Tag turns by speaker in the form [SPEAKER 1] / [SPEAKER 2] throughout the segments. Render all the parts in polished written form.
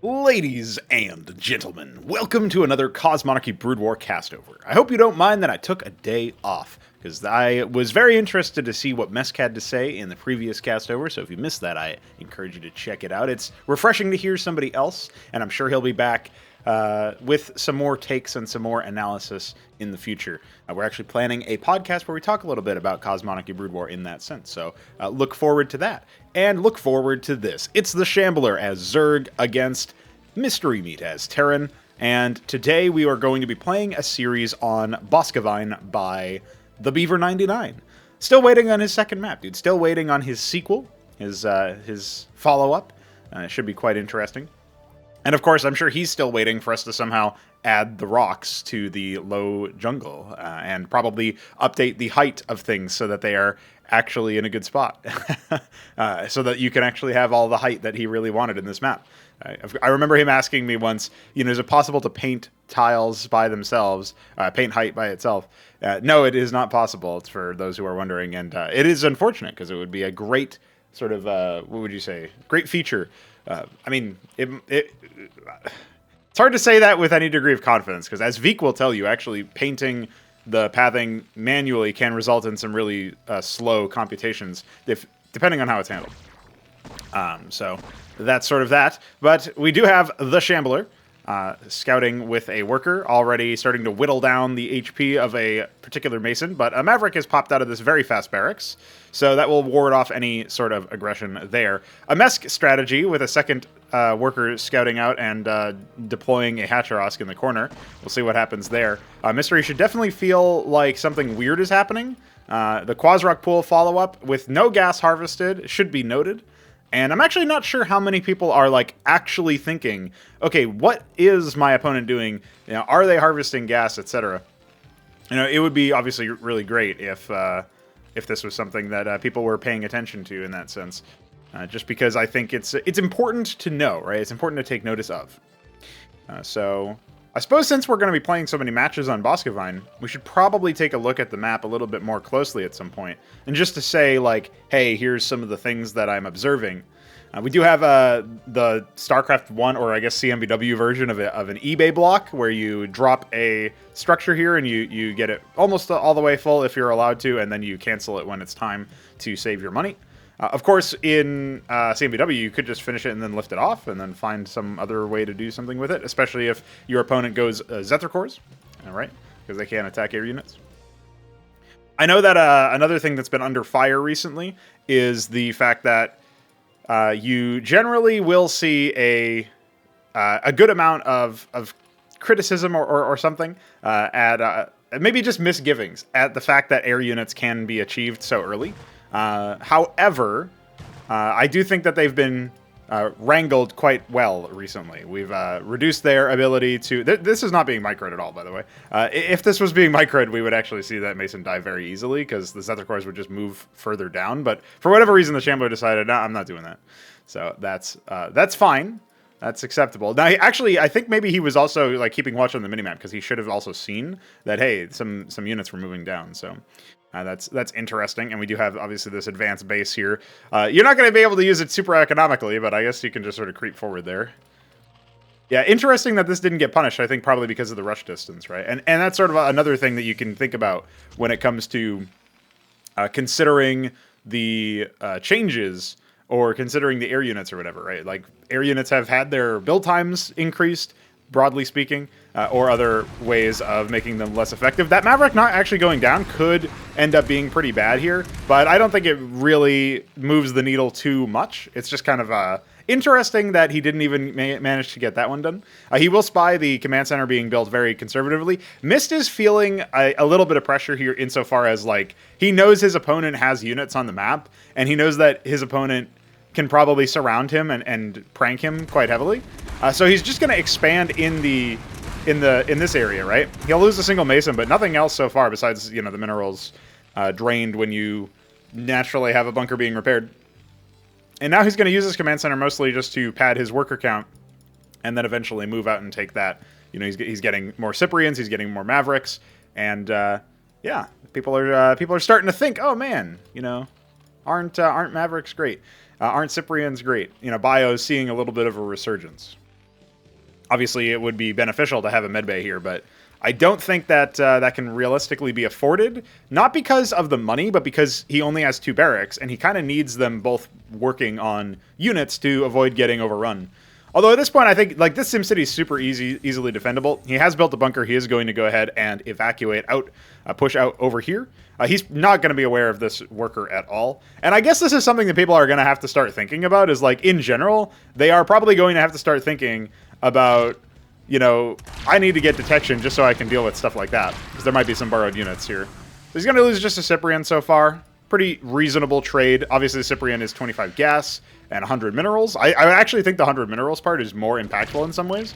[SPEAKER 1] Ladies and gentlemen, welcome to another Cosmonarchy Brood War castover. I hope you don't mind that I took a day off, because I was very interested to see what Mesk had to say in the previous castover, so if you missed that, I encourage you to check it out. It's refreshing to hear somebody else, and I'm sure he'll be back with some more takes and some more analysis in the future. We're actually planning a podcast where we talk a little bit about Cosmonarchy Brood War in that sense, so look forward to that. And look forward to this. It's the Shambler as Zerg against Mystery Meat as Terran, and today we are going to be playing a series on Boskevine by the Beaver 99. Still waiting on his second map, dude. Still waiting on his sequel, his follow-up. It should be quite interesting. And of course, I'm sure he's still waiting for us to somehow add the rocks to the low jungle and probably update the height of things so that they are actually in a good spot. So that you can actually have all the height that he really wanted in this map. I remember him asking me once, is it possible to paint tiles by themselves, paint height by itself? No, it is not possible. It's for those who are wondering, and it is unfortunate because it would be a great sort of, what would you say, great feature. It's hard to say that with any degree of confidence, because as Veek will tell you, actually painting the pathing manually can result in some really slow computations, depending on how it's handled. So that's sort of that. But we do have the Shambler scouting with a worker, already starting to whittle down the HP of a particular Mason. But a Maverick has popped out of this very fast barracks, so that will ward off any sort of aggression there. A Mesk strategy with a second worker scouting out and deploying a Hatcherosk in the corner. We'll see what happens there. Mystery should definitely feel like something weird is happening. The Quasrock pool follow-up with no gas harvested should be noted. And I'm actually not sure how many people are actually thinking, okay, what is my opponent doing? Are they harvesting gas, etc.? It would be obviously really great if this was something that people were paying attention to in that sense. Just because I think it's important to know, right? It's important to take notice of. So I suppose since we're going to be playing so many matches on Boskevine, we should probably take a look at the map a little bit more closely at some point. And just to say, hey, here's some of the things that I'm observing. We do have the Starcraft 1, or I guess CMBW version of an eBay block, where you drop a structure here and you get it almost all the way full if you're allowed to, and then you cancel it when it's time to save your money. Of course, in CMBW, you could just finish it and then lift it off and then find some other way to do something with it, especially if your opponent goes Zetracores, all right, because they can't attack air units. I know that another thing that's been under fire recently is the fact that you generally will see a good amount of criticism or something at maybe just misgivings at the fact that air units can be achieved so early. However, I do think that they've been wrangled quite well recently. We've reduced their ability to... This is not being microed at all, by the way. If this was being microed, we would actually see that Mason die very easily, because the Zetracores would just move further down. But for whatever reason, the Shambler decided, nah, I'm not doing that. So that's fine. That's acceptable. Now, I think maybe he was also keeping watch on the minimap, because he should have also seen that, hey, some units were moving down. So... that's interesting, and we do have, obviously, this advanced base here. You're not going to be able to use it super economically, but I guess you can just sort of creep forward there. Yeah, interesting that this didn't get punished, I think probably because of the rush distance, right? And that's sort of another thing that you can think about when it comes to considering the changes or considering the air units or whatever, right? Air units have had their build times increased, broadly speaking, or other ways of making them less effective. That Maverick not actually going down could end up being pretty bad here, but I don't think it really moves the needle too much. It's just kind of interesting that he didn't even manage to get that one done. He will spy the command center being built very conservatively. Mist is feeling a little bit of pressure here insofar as, he knows his opponent has units on the map, and he knows that his opponent can probably surround him and prank him quite heavily. So he's just going to expand in this area, right? He'll lose a single Mason, but nothing else so far besides, the minerals drained when you naturally have a bunker being repaired. And now he's going to use his command center mostly just to pad his worker count, and then eventually move out and take that. He's getting more Cyprians, he's getting more Mavericks, and yeah, people are starting to think, oh man, aren't Mavericks great? Aren't Cyprians great? Bio's seeing a little bit of a resurgence. Obviously, it would be beneficial to have a medbay here, but I don't think that that can realistically be afforded. Not because of the money, but because he only has 2 barracks, and he kind of needs them both working on units to avoid getting overrun. Although at this point, I think like this SimCity is super easily defendable. He has built a bunker. He is going to go ahead and evacuate out, push out over here. He's not going to be aware of this worker at all. And I guess this is something that people are going to have to start thinking about is like in general, they are probably going to have to start thinking about, you know, I need to get detection just so I can deal with stuff like that. Because there might be some borrowed units here. So he's going to lose just a Cyprian so far. Pretty reasonable trade. Obviously, the Cyprian is 25 gas and 100 minerals. I actually think the 100 minerals part is more impactful in some ways.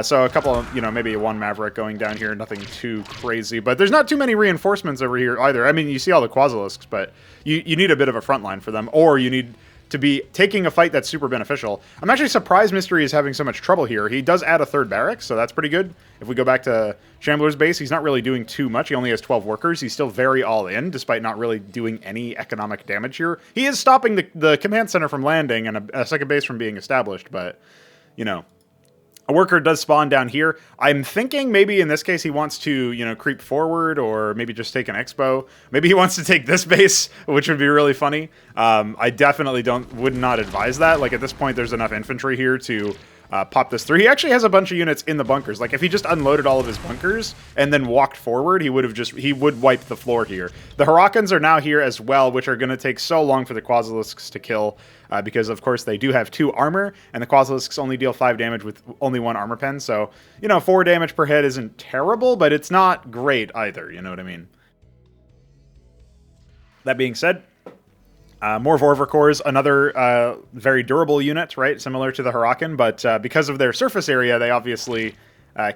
[SPEAKER 1] So a couple of, you know, maybe 1 Maverick going down here, nothing too crazy. But there's not too many reinforcements over here either. I mean, you see all the Quasilisks, but you need a bit of a front line for them, or you need to be taking a fight that's super beneficial. I'm actually surprised Mystery is having so much trouble here. He does add a 3rd barracks, so that's pretty good. If we go back to Shambler's base, he's not really doing too much. He only has 12 workers. He's still very all-in, despite not really doing any economic damage here. He is stopping the command center from landing and a second base from being established, but, you know, a worker does spawn down here. I'm thinking maybe in this case he wants to, you know, creep forward or maybe just take an expo. Maybe he wants to take this base, which would be really funny. I definitely would not advise that. Like at this point, there's enough infantry here to pop this through. He actually has a bunch of units in the bunkers. Like if he just unloaded all of his bunkers and then walked forward, he would wipe the floor here. The Hurricanes are now here as well, which are going to take so long for the Quasilisks to kill. Because, of course, they do have 2 armor, and the Quasilisks only deal 5 damage with only 1 armor pen. So, you know, 4 damage per hit isn't terrible, but it's not great either, you know what I mean? That being said, more Vorvercores, another very durable unit, right? Similar to the Huracan, but because of their surface area, they obviously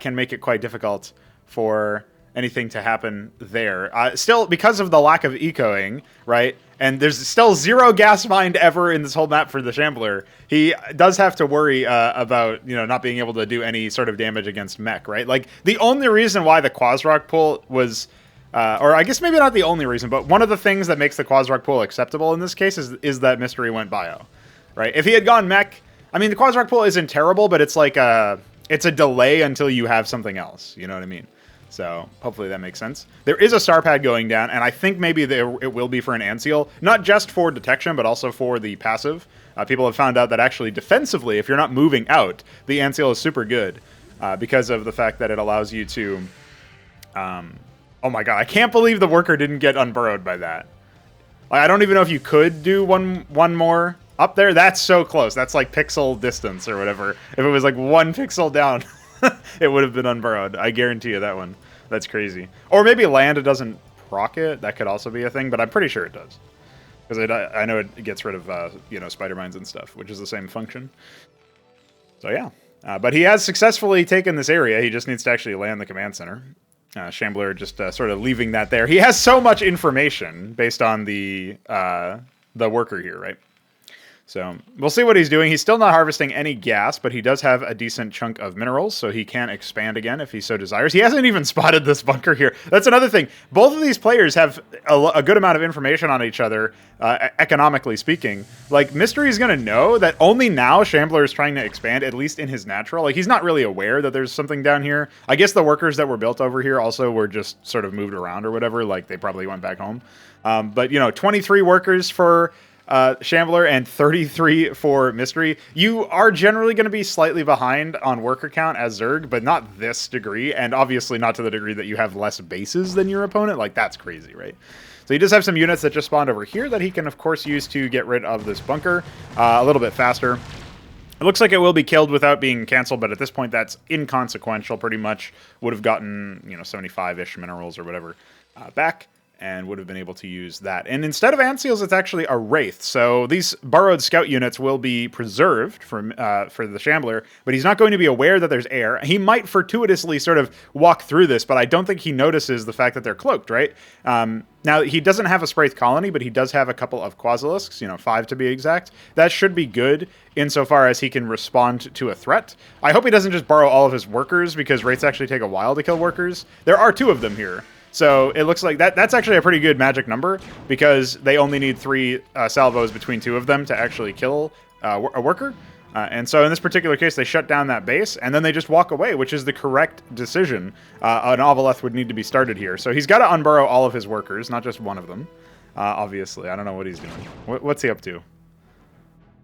[SPEAKER 1] can make it quite difficult for anything to happen there. Still, because of the lack of ecoing, right? And there's still 0 gas mined ever in this whole map for the Shambler. He does have to worry about, you know, not being able to do any sort of damage against mech, right? Like, the only reason why the Quasrock pool was, or I guess maybe not the only reason, but one of the things that makes the Quasrock pool acceptable in this case is that Mystery went bio, right? If he had gone mech, I mean, the Quasrock pool isn't terrible, but it's like it's a delay until you have something else, you know what I mean? So hopefully that makes sense. There is a star pad going down, and I think maybe it will be for an Anseal, not just for detection, but also for the passive. People have found out that actually defensively, if you're not moving out, the Anseal is super good because of the fact that it allows you to... oh my god, I can't believe the worker didn't get unburrowed by that. I don't even know if you could do one more up there. That's so close. That's like pixel distance or whatever. If it was like 1 pixel down... it would have been unburrowed. I guarantee you that one. That's crazy. Or maybe land, it doesn't proc it. That could also be a thing, but I'm pretty sure it does. Because I know it gets rid of, you know, spider mines and stuff, which is the same function. So yeah. But he has successfully taken this area. He just needs to actually land the command center. Shambler just sort of leaving that there. He has so much information based on the worker here, right? So we'll see what he's doing. He's still not harvesting any gas, but he does have a decent chunk of minerals, so he can expand again if he so desires. He hasn't even spotted this bunker here. That's another thing. Both of these players have a good amount of information on each other, economically speaking. Like, Mystery is going to know that only now Shambler is trying to expand, at least in his natural. Like, he's not really aware that there's something down here. I guess the workers that were built over here also were just sort of moved around or whatever. Like, they probably went back home. But, you know, 23 workers for... Shambler and 33 for Mystery. You are generally going to be slightly behind on worker count as Zerg, but not this degree, and obviously not to the degree that you have less bases than your opponent. Like, that's crazy, right? So he does have some units that just spawned over here that he can, of course, use to get rid of this bunker a little bit faster. It looks like it will be killed without being canceled, but at this point, that's inconsequential, pretty much. Would have gotten, you know, 75-ish minerals or whatever back. And would have been able to use that. And instead of Anseals, it's actually a Wraith. So these burrowed scout units will be preserved for the Shambler, but he's not going to be aware that there's air. He might fortuitously sort of walk through this, but I don't think he notices the fact that they're cloaked, right? Now, he doesn't have a Spraith colony, but he does have a couple of Quasilisks, you know, 5 to be exact. That should be good insofar as he can respond to a threat. I hope he doesn't just borrow all of his workers, because Wraiths actually take a while to kill workers. There are 2 of them here. So it looks like that's actually a pretty good magic number, because they only need 3 salvos between 2 of them to actually kill a worker. And so in this particular case, they shut down that base, and then they just walk away, which is the correct decision. An Ovaleth would need to be started here. So he's got to unburrow all of his workers, not just one of them, obviously. I don't know what he's doing. What's he up to?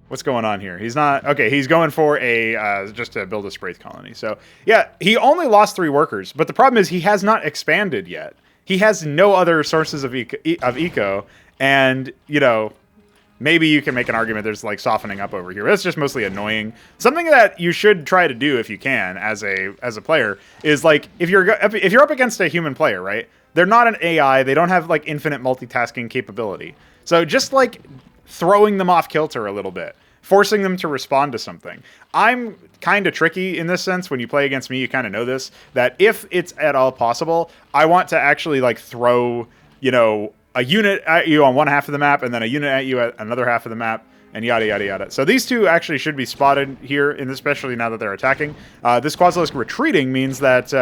[SPEAKER 1] What's going on here? He's not... Okay, he's going for a... just to build a Spraith colony. So, yeah, he only lost 3 workers, but the problem is he has not expanded yet. He has no other sources of eco, and, you know... Maybe you can make an argument there's like softening up over here. That's just mostly annoying. Something that you should try to do if you can as a player is like if you're up against a human player, right? They're not an AI. They don't have like infinite multitasking capability. So just like throwing them off kilter a little bit, forcing them to respond to something. I'm kind of tricky in this sense. When you play against me, you kind of know this, that if it's at all possible, I want to actually like throw, you know, a unit at you on one half of the map, and then a unit at you at another half of the map, and yada, yada, yada. So these two actually should be spotted here, and especially now that they're attacking. This Quasilisk retreating means that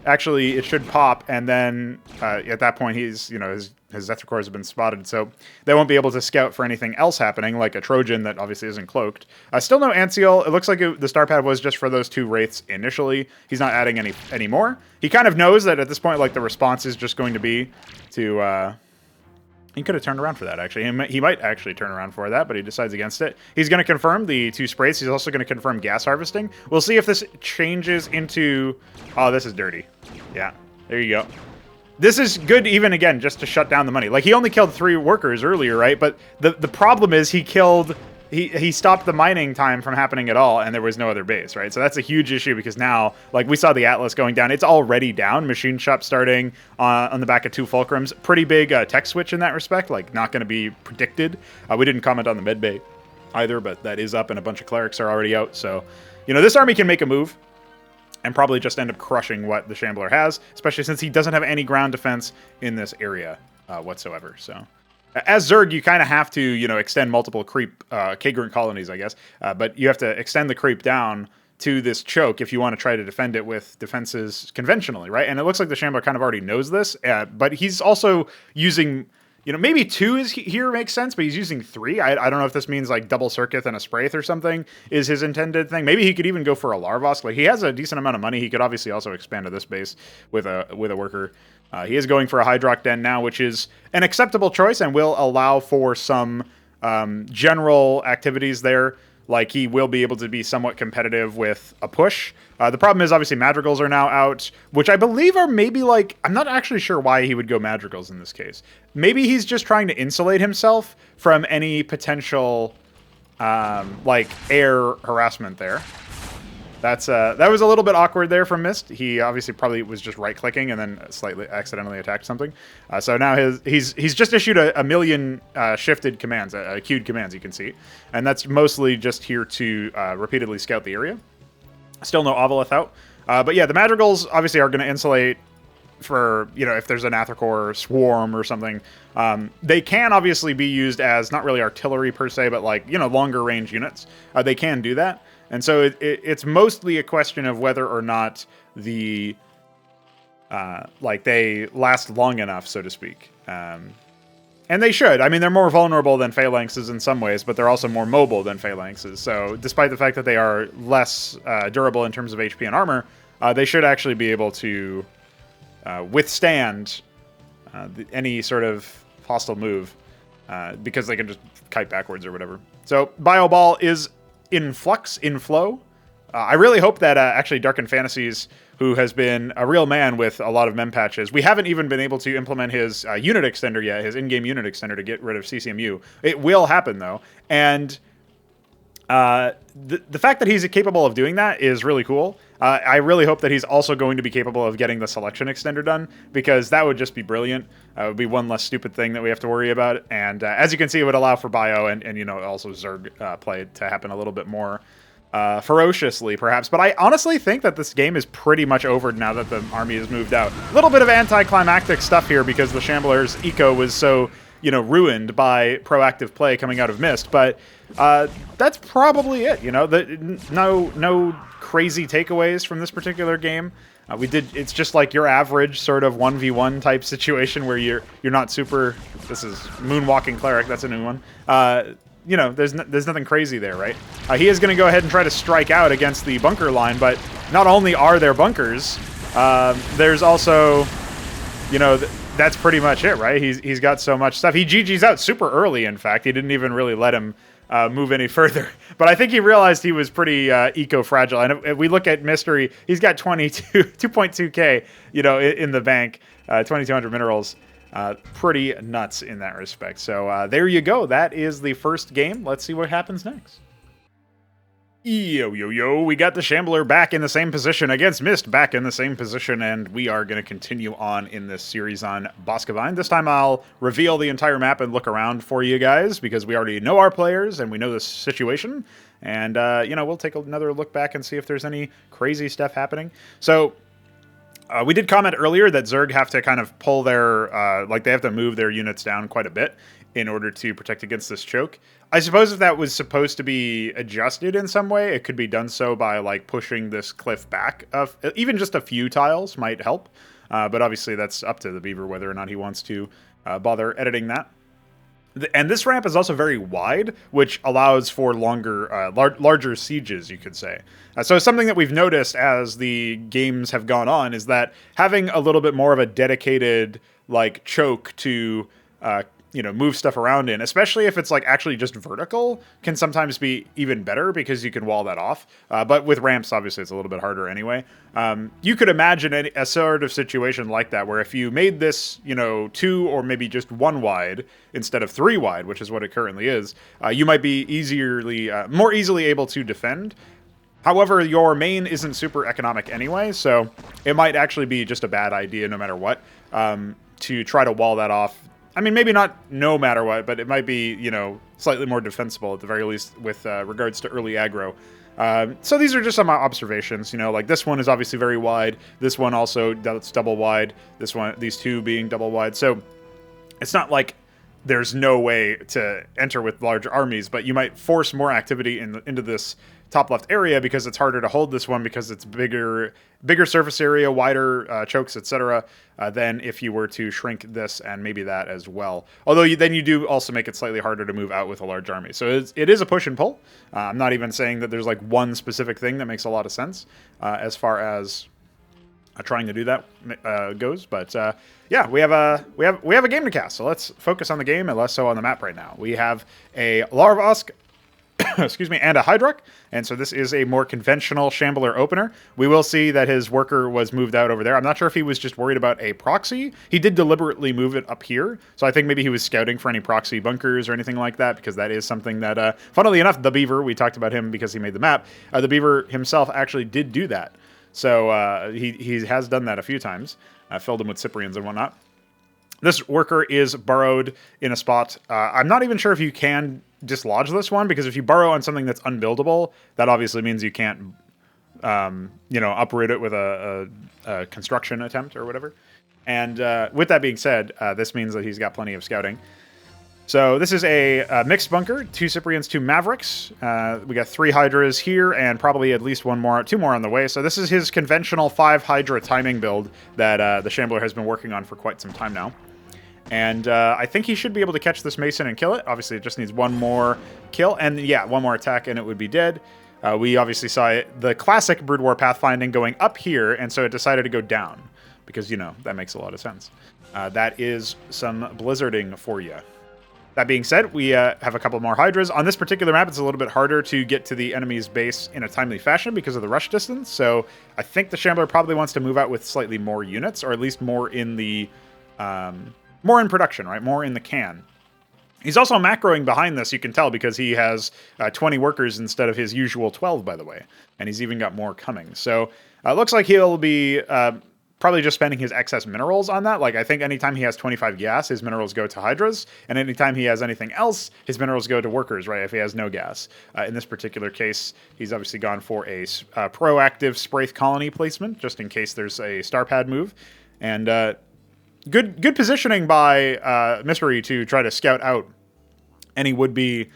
[SPEAKER 1] actually it should pop, and then at that point he's, you know, his Zethicores have been spotted, so they won't be able to scout for anything else happening, like a Trojan that obviously isn't cloaked. Still no Anseal. It looks like the star pad was just for those 2 Wraiths initially. He's not adding any more. He kind of knows that at this point, like, the response is just going to be to... he could have turned around for that, actually. He might actually turn around for that, but he decides against it. He's going to confirm the 2 sprays. He's also going to confirm gas harvesting. We'll see if this changes into... Oh, this is dirty. Yeah, there you go. This is good even, again, just to shut down the money. Like, he only killed 3 workers earlier, right? But the problem is he killed... He stopped the mining time from happening at all, and there was no other base, right? So that's a huge issue because now, like, we saw the Atlas going down. It's already down. Machine shop starting on the back of 2 Fulcrums. Pretty big tech switch in that respect, like, not going to be predicted. We didn't comment on the med bay either, but that is up, and a bunch of clerics are already out. So, you know, this army can make a move and probably just end up crushing what the Shambler has, especially since he doesn't have any ground defense in this area whatsoever, so... As Zerg, you kind of have to, you know, extend multiple creep, Kagrant colonies, I guess. But you have to extend the creep down to this choke if you want to try to defend it with defenses conventionally, right? And it looks like the Shambler kind of already knows this, but he's also using, you know, maybe 2 here makes sense, but he's using 3. I don't know if this means like double Circuit and a Spraith or something is his intended thing. Maybe he could even go for a Larvosk. Like, he has a decent amount of money. He could obviously also expand to this base with a worker. He is going for a Hydrock Den now, which is an acceptable choice and will allow for some general activities there. Like, he will be able to be somewhat competitive with a push. The problem is, obviously, Madrigals are now out, which I believe are maybe, like... I'm not actually sure why he would go Madrigals in this case. Maybe he's just trying to insulate himself from any potential, like, air harassment there. That was a little bit awkward there from Mist. He obviously probably was just right-clicking and then slightly accidentally attacked something. So now he's just issued a million shifted commands, queued commands, you can see. And that's mostly just here to repeatedly scout the area. Still no Ovalith out. But yeah, the Madrigals obviously are going to insulate for, you know, if there's an Athracore swarm or something. They can obviously be used as not really artillery per se, but like, you know, longer range units. They can do that. And so it's mostly a question of whether or not the, like, they last long enough, so to speak. And they should. I mean, they're more vulnerable than Phalanxes in some ways, but they're also more mobile than Phalanxes. So despite the fact that they are less durable in terms of HP and armor, they should actually be able to withstand any sort of hostile move because they can just kite backwards or whatever. So Bio Ball is in flux, in flow. I really hope that actually Darkened Fantasies, who has been a real man with a lot of mem patches, we haven't even been able to implement his unit extender yet, his in-game unit extender to get rid of CCMU. It will happen, though. And the fact that he's capable of doing that is really cool. I really hope that he's also going to be capable of getting the selection extender done, because that would just be brilliant. It would be one less stupid thing that we have to worry about. And as you can see, it would allow for bio and you know, also Zerg play to happen a little bit more ferociously, perhaps. But I honestly think that this game is pretty much over now that the army has moved out. A little bit of anticlimactic stuff here because the Shambler's eco was so, you know, ruined by proactive play coming out of Mist. But that's probably it. You know, no crazy takeaways from this particular game. It's just like your average sort of 1v1 type situation where you're not super. This is Moonwalking Cleric. That's a new one. you know, there's nothing crazy there, right? He is going to go ahead and try to strike out against the bunker line, but not only are there bunkers, there's also, you know, that's pretty much it, right? He's got so much stuff. He GG's out super early, in fact. He didn't even really let him move any further. But I think he realized he was pretty eco-fragile. And if we look at Mystery, he's got 2.2K, you know, in the bank, 2,200 minerals. Pretty nuts in that respect. So there you go. That is the first game. Let's see what happens next. Yo, we got the Shambler back in the same position against Mist back in the same position, and we are going to continue on in this series on Boskevine. This time I'll reveal the entire map and look around for you guys, because we already know our players and we know the situation, and, you know, we'll take another look back and see if there's any crazy stuff happening. So, we did comment earlier that Zerg have to kind of pull their, like, they have to move their units down quite a bit in order to protect against this choke. I suppose if that was supposed to be adjusted in some way, it could be done so by, like, pushing this cliff back. Even just a few tiles might help, but obviously that's up to the Beaver whether or not he wants to bother editing that. And this ramp is also very wide, which allows for longer, larger sieges, you could say. So something that we've noticed as the games have gone on is that having a little bit more of a dedicated, like, choke to you know, move stuff around in, especially if it's like actually just vertical, can sometimes be even better because you can wall that off. But with ramps, obviously, it's a little bit harder anyway. You could imagine a sort of situation like that, where if you made this, you know, 2 or maybe just 1 wide instead of 3 wide, which is what it currently is, you might be more easily able to defend. However, your main isn't super economic anyway, so it might actually be just a bad idea no matter what, to try to wall that off. I mean, maybe not no matter what, but it might be, you know, slightly more defensible at the very least with regards to early aggro. So these are just some observations, you know, like this one is obviously very wide. This one also, that's double wide. This one, these two being double wide. So it's not like there's no way to enter with larger armies, but you might force more activity into this top left area because it's harder to hold this one because it's bigger surface area, wider chokes, etc. Than if you were to shrink this and maybe that as well. Although then you do also make it slightly harder to move out with a large army. So it is a push and pull. I'm not even saying that there's like one specific thing that makes a lot of sense as far as trying to do that goes. But yeah, we have a game to cast. So let's focus on the game and less so on the map right now. We have a Larvosk, excuse me, and a Hydrock, and so this is a more conventional Shambler opener. We will see that his worker was moved out over there. I'm not sure if he was just worried about a proxy. He did deliberately move it up here, so I think maybe he was scouting for any proxy bunkers or anything like that, because that is something that, funnily enough, the Beaver, we talked about him because he made the map, the Beaver himself actually did do that. So he has done that a few times, filled him with Cyprians and whatnot. This worker is burrowed in a spot. I'm not even sure if you can dislodge this one, because if you burrow on something that's unbuildable, that obviously means you can't, you know, uproot it with a construction attempt or whatever. And with that being said, this means that he's got plenty of scouting. So this is a mixed bunker, 2 Cyprians, 2 Mavericks. We got 3 Hydras here and probably at least 2 more on the way. So this is his conventional 5 Hydra timing build that the Shambler has been working on for quite some time now. And I think he should be able to catch this Mason and kill it. Obviously, it just needs 1 more kill. And yeah, 1 more attack and it would be dead. We obviously saw the classic Brood War pathfinding going up here, and so it decided to go down. Because, you know, that makes a lot of sense. That is some blizzarding for you. That being said, we have a couple more Hydras. On this particular map, it's a little bit harder to get to the enemy's base in a timely fashion because of the rush distance. So I think the Shambler probably wants to move out with slightly more units, or at least more in the... more in production, right? More in the can. He's also macroing behind this, you can tell, because he has 20 workers instead of his usual 12, by the way. And he's even got more coming. So it looks like he'll be probably just spending his excess minerals on that. Like, I think anytime he has 25 gas, his minerals go to Hydras. And anytime he has anything else, his minerals go to workers, right? If he has no gas. In this particular case, he's obviously gone for a proactive Spraith colony placement, just in case there's a star pad move. And... Good positioning by Mystery to try to scout out any would-be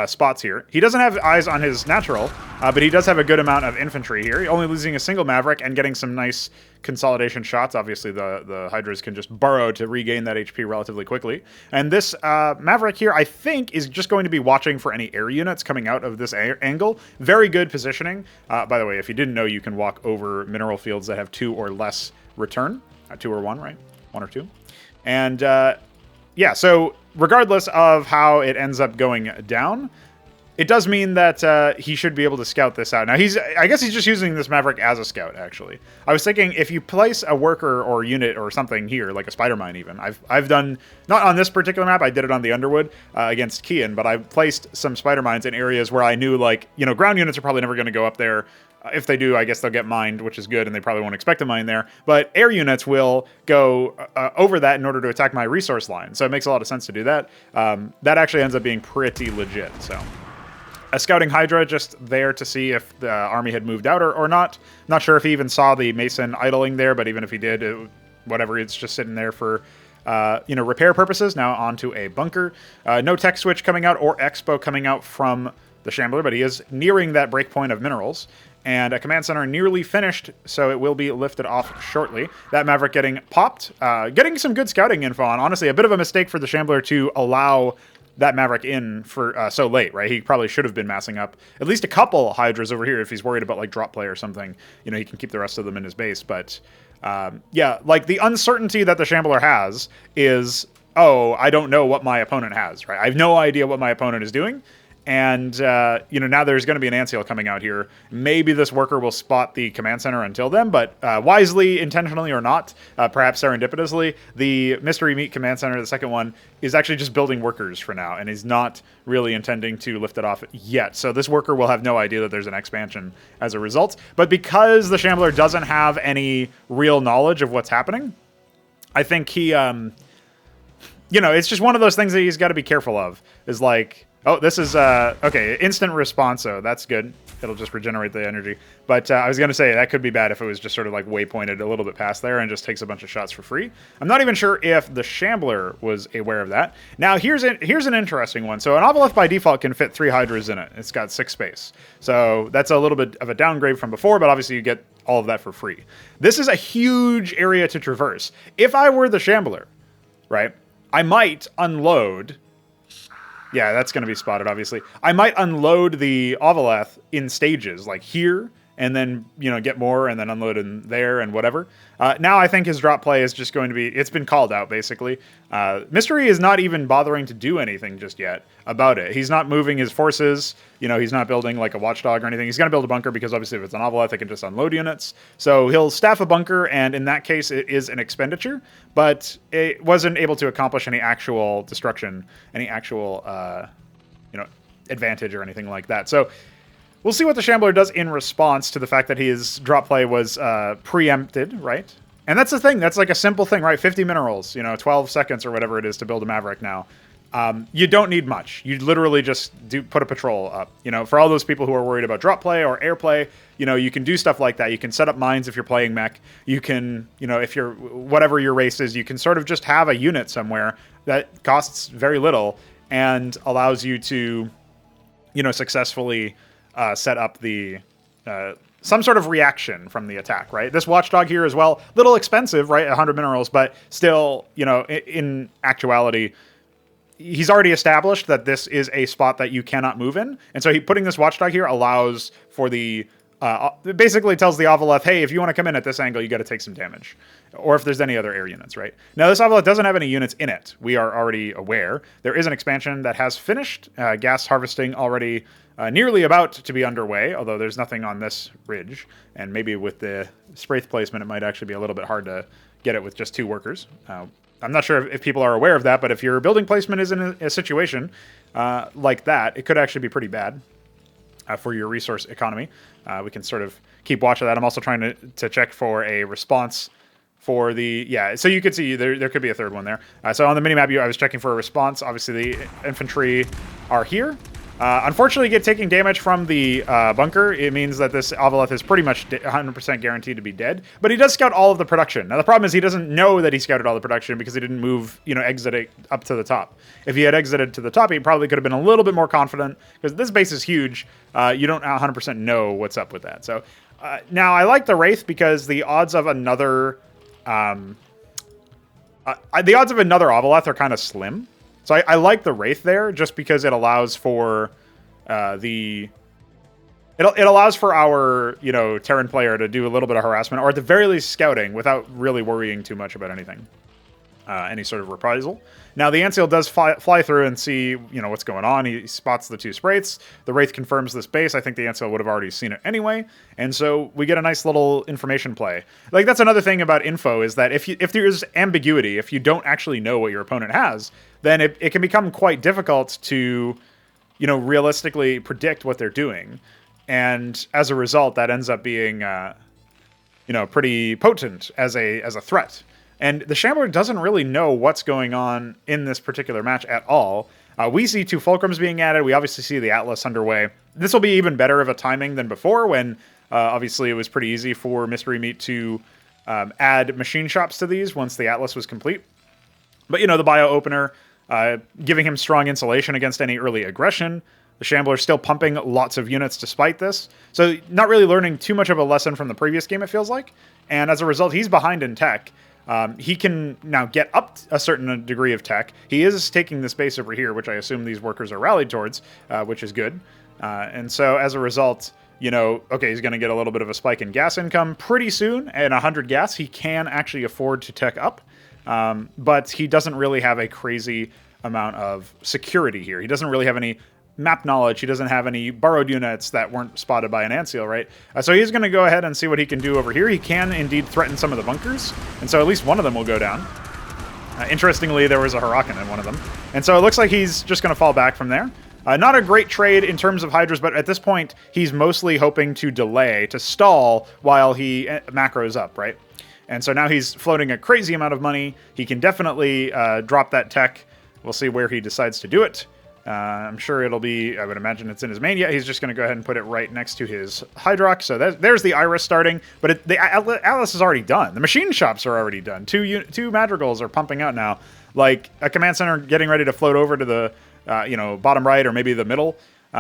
[SPEAKER 1] spots here. He doesn't have eyes on his natural, but he does have a good amount of infantry here. Only losing a single Maverick and getting some nice consolidation shots. Obviously, the Hydras can just burrow to regain that HP relatively quickly. And this Maverick here, I think, is just going to be watching for any air units coming out of this angle. Very good positioning. By the way, if you didn't know, you can walk over mineral fields that have 2 or less return. 2 or 1, right? 1 or 2. And yeah, so regardless of how it ends up going down, it does mean that he should be able to scout this out. Now, I guess he's just using this Maverick as a scout, actually. I was thinking if you place a worker or unit or something here, like a spider mine even. I've done, not on this particular map, I did it on the Underwood against Kian, but I've placed some spider mines in areas where I knew, like, you know, ground units are probably never going to go up there. If they do, I guess they'll get mined, which is good, and they probably won't expect to mine there. But air units will go over that in order to attack my resource line. So it makes a lot of sense to do that. That actually ends up being pretty legit, so... A scouting Hydra just there to see if the army had moved out or not. Not sure if he even saw the Mason idling there, but even if he did, whatever, it's just sitting there for, you know, repair purposes. Now onto a bunker. No tech switch coming out or expo coming out from the Shambler, but he is nearing that breakpoint of minerals. And a command center nearly finished, so it will be lifted off shortly. That Maverick getting popped. Getting some good scouting info on. Honestly, a bit of a mistake for the Shambler to allow that Maverick in for so late, right? He probably should have been massing up at least a couple Hydras over here if he's worried about, like, drop play or something. You know, he can keep the rest of them in his base. But, yeah, like, the uncertainty that the Shambler has is, oh, I don't know what my opponent has, right? I have no idea what my opponent is doing. And, you know, now there's going to be an ant seal coming out here. Maybe this worker will spot the command center until then, but wisely, intentionally or not, perhaps serendipitously, the Mystery Meat command center, the second one, is actually just building workers for now, and is not really intending to lift it off yet. So this worker will have no idea that there's an expansion as a result. But because the Shambler doesn't have any real knowledge of what's happening, I think he, you know, it's just one of those things that he's got to be careful of, is like... Oh, this is, okay, instant response, so that's good. It'll just regenerate the energy. But I was going to say, that could be bad if it was just sort of like waypointed a little bit past there and just takes a bunch of shots for free. I'm not even sure if the Shambler was aware of that. Now, here's an interesting one. So an Ovolith by default can fit 3 Hydras in it. It's got 6 space. So that's a little bit of a downgrade from before, but obviously you get all of that for free. This is a huge area to traverse. If I were the Shambler, right, I might unload... Yeah, that's going to be spotted, obviously. I might unload the Ovolith in stages, like here, and then, you know, get more, and then unload in there, and whatever. Now I think his drop play is just going to be... It's been called out, basically. Mystery is not even bothering to do anything just yet about it. He's not moving his forces. You know, he's not building, like, a watchdog or anything. He's going to build a bunker, because obviously if it's an Ovolith, it can just unload units. So he'll staff a bunker, and in that case, it is an expenditure. But it wasn't able to accomplish any actual destruction, any actual, you know, advantage or anything like that. So... We'll see what the Shambler does in response to the fact that his drop play was preempted, right? And that's the thing. That's like a simple thing, right? 50 minerals, you know, 12 seconds or whatever it is to build a Maverick now. You don't need much. You literally just put a patrol up. You know, for all those people who are worried about drop play or air play, you know, you can do stuff like that. You can set up mines if you're playing mech. You can, you know, if you're, whatever your race is, you can sort of just have a unit somewhere that costs very little and allows you to, you know, successfully... set up the some sort of reaction from the attack, right? This watchdog here as well, little expensive, right? 100 minerals, but still, you know, in actuality, he's already established that this is a spot that you cannot move in, and so putting this watchdog here allows for the it basically tells the Ovolith, hey, if you want to come in at this angle, you got to take some damage. Or if there's any other air units, right? Now, this Ovolith doesn't have any units in it. We are already aware. There is an expansion that has finished. Gas harvesting already nearly about to be underway, although there's nothing on this ridge. And maybe with the Spraith placement, it might actually be a little bit hard to get it with just 2 workers. I'm not sure if people are aware of that, but if your building placement is in a situation like that, it could actually be pretty bad. For your resource economy. We can sort of keep watch of that. I'm also trying to check for a response for the... Yeah, so you could see there could be a third one there. So on the minimap, I was checking for a response. Obviously, the infantry are here. Unfortunately, taking damage from the bunker, it means that this Avaleth is pretty much 100% guaranteed to be dead. But he does scout all of the production. Now, the problem is he doesn't know that he scouted all the production because he didn't move, exit it up to the top. If he had exited to the top, he probably could have been a little bit more confident because this base is huge. You don't 100% know what's up with that. So now I like the Wraith because the odds of another Avaleth are kind of slim. So I like the Wraith there just because it allows for it allows for our, Terran player to do a little bit of harassment, or at the very least scouting without really worrying too much about anything, any sort of reprisal. Now, the Antseal does fly through and see, what's going on. He spots the two Spraits. The Wraith confirms this base. I think the Antseal would have already seen it anyway. And so we get a nice little information play. Like, that's another thing about info is that if there's ambiguity, if you don't actually know what your opponent has, then it can become quite difficult to, realistically predict what they're doing. And as a result, that ends up being, pretty potent as a threat. And the Shambler doesn't really know what's going on in this particular match at all. We see two Fulcrums being added. We obviously see the Atlas underway. This will be even better of a timing than before when, obviously, it was pretty easy for Mystery Meat to add machine shops to these once the Atlas was complete. But, the bio opener, giving him strong insulation against any early aggression. The Shambler still pumping lots of units despite this. So not really learning too much of a lesson from the previous game, it feels like. And as a result, he's behind in tech. He can now get up a certain degree of tech. He is taking this base over here, which I assume these workers are rallied towards, which is good. And so as a result, okay, he's going to get a little bit of a spike in gas income pretty soon. And 100 gas, he can actually afford to tech up. But he doesn't really have a crazy amount of security here. He doesn't really have any map knowledge. He doesn't have any borrowed units that weren't spotted by an Antseal, right? So he's going to go ahead and see what he can do over here. He can indeed threaten some of the bunkers, and so at least one of them will go down. Interestingly, there was a Hurakan in one of them. And so it looks like he's just going to fall back from there. Not a great trade in terms of Hydras, but at this point, he's mostly hoping to delay, to stall while he macros up, right? And so now he's floating a crazy amount of money. He can definitely drop that tech. We'll see where he decides to do it. I'm sure it'll be, I would imagine it's in his main. Yeah, he's just going to go ahead and put it right next to his Hydrox. So there's the Iris starting, but the Atlas is already done. The machine shops are already done. Two Madrigals are pumping out now. Like a command center getting ready to float over to the, bottom right or maybe the middle. The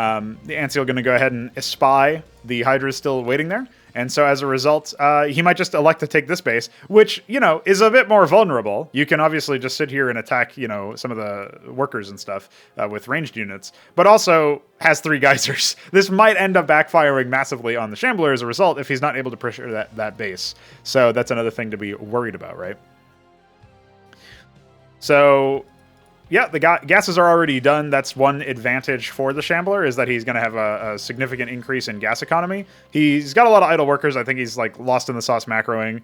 [SPEAKER 1] Antseal going to go ahead and espy the Hydras still waiting there. And so as a result, he might just elect to take this base, which, is a bit more vulnerable. You can obviously just sit here and attack, some of the workers and stuff with ranged units, but also has 3 geysers. This might end up backfiring massively on the Shambler as a result if he's not able to pressure that base. So that's another thing to be worried about, right? So yeah, the gases are already done. That's one advantage for the Shambler, is that he's going to have a significant increase in gas economy. He's got a lot of idle workers. I think he's like lost in the sauce macroing.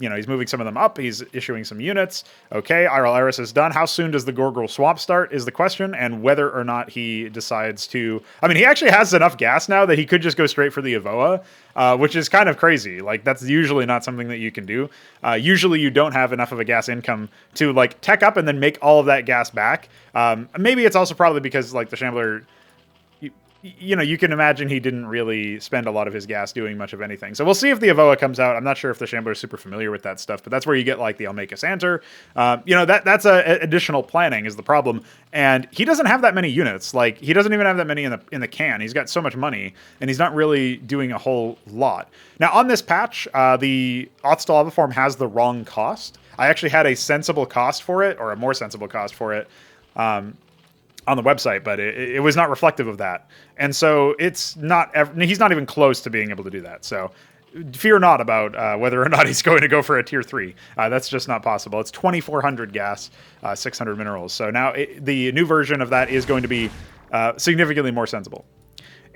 [SPEAKER 1] He's moving some of them up. He's issuing some units. Okay, Iral Iris is done. How soon does the Gorgorl Swamp start is the question, and whether or not he decides to... I mean, he actually has enough gas now that he could just go straight for the Evoa, which is kind of crazy. Like, that's usually not something that you can do. Usually you don't have enough of a gas income to, like, tech up and then make all of that gas back. Maybe it's also probably because, like, the Shambler... you can imagine he didn't really spend a lot of his gas doing much of anything. So we'll see if the Evoa comes out. I'm not sure if the Shambler is super familiar with that stuff, but that's where you get like the Almeka Santer. That's additional planning is the problem. And he doesn't have that many units. Like, he doesn't even have that many in the can. He's got so much money, and he's not really doing a whole lot. Now, on this patch, the Othstal Aviform has the wrong cost. I actually had a sensible cost for it, or a more sensible cost for it, on the website, but it was not reflective of that. And so he's not even close to being able to do that. So fear not about whether or not he's going to go for a tier 3. That's just not possible. It's 2,400 gas, 600 minerals. So now the new version of that is going to be significantly more sensible.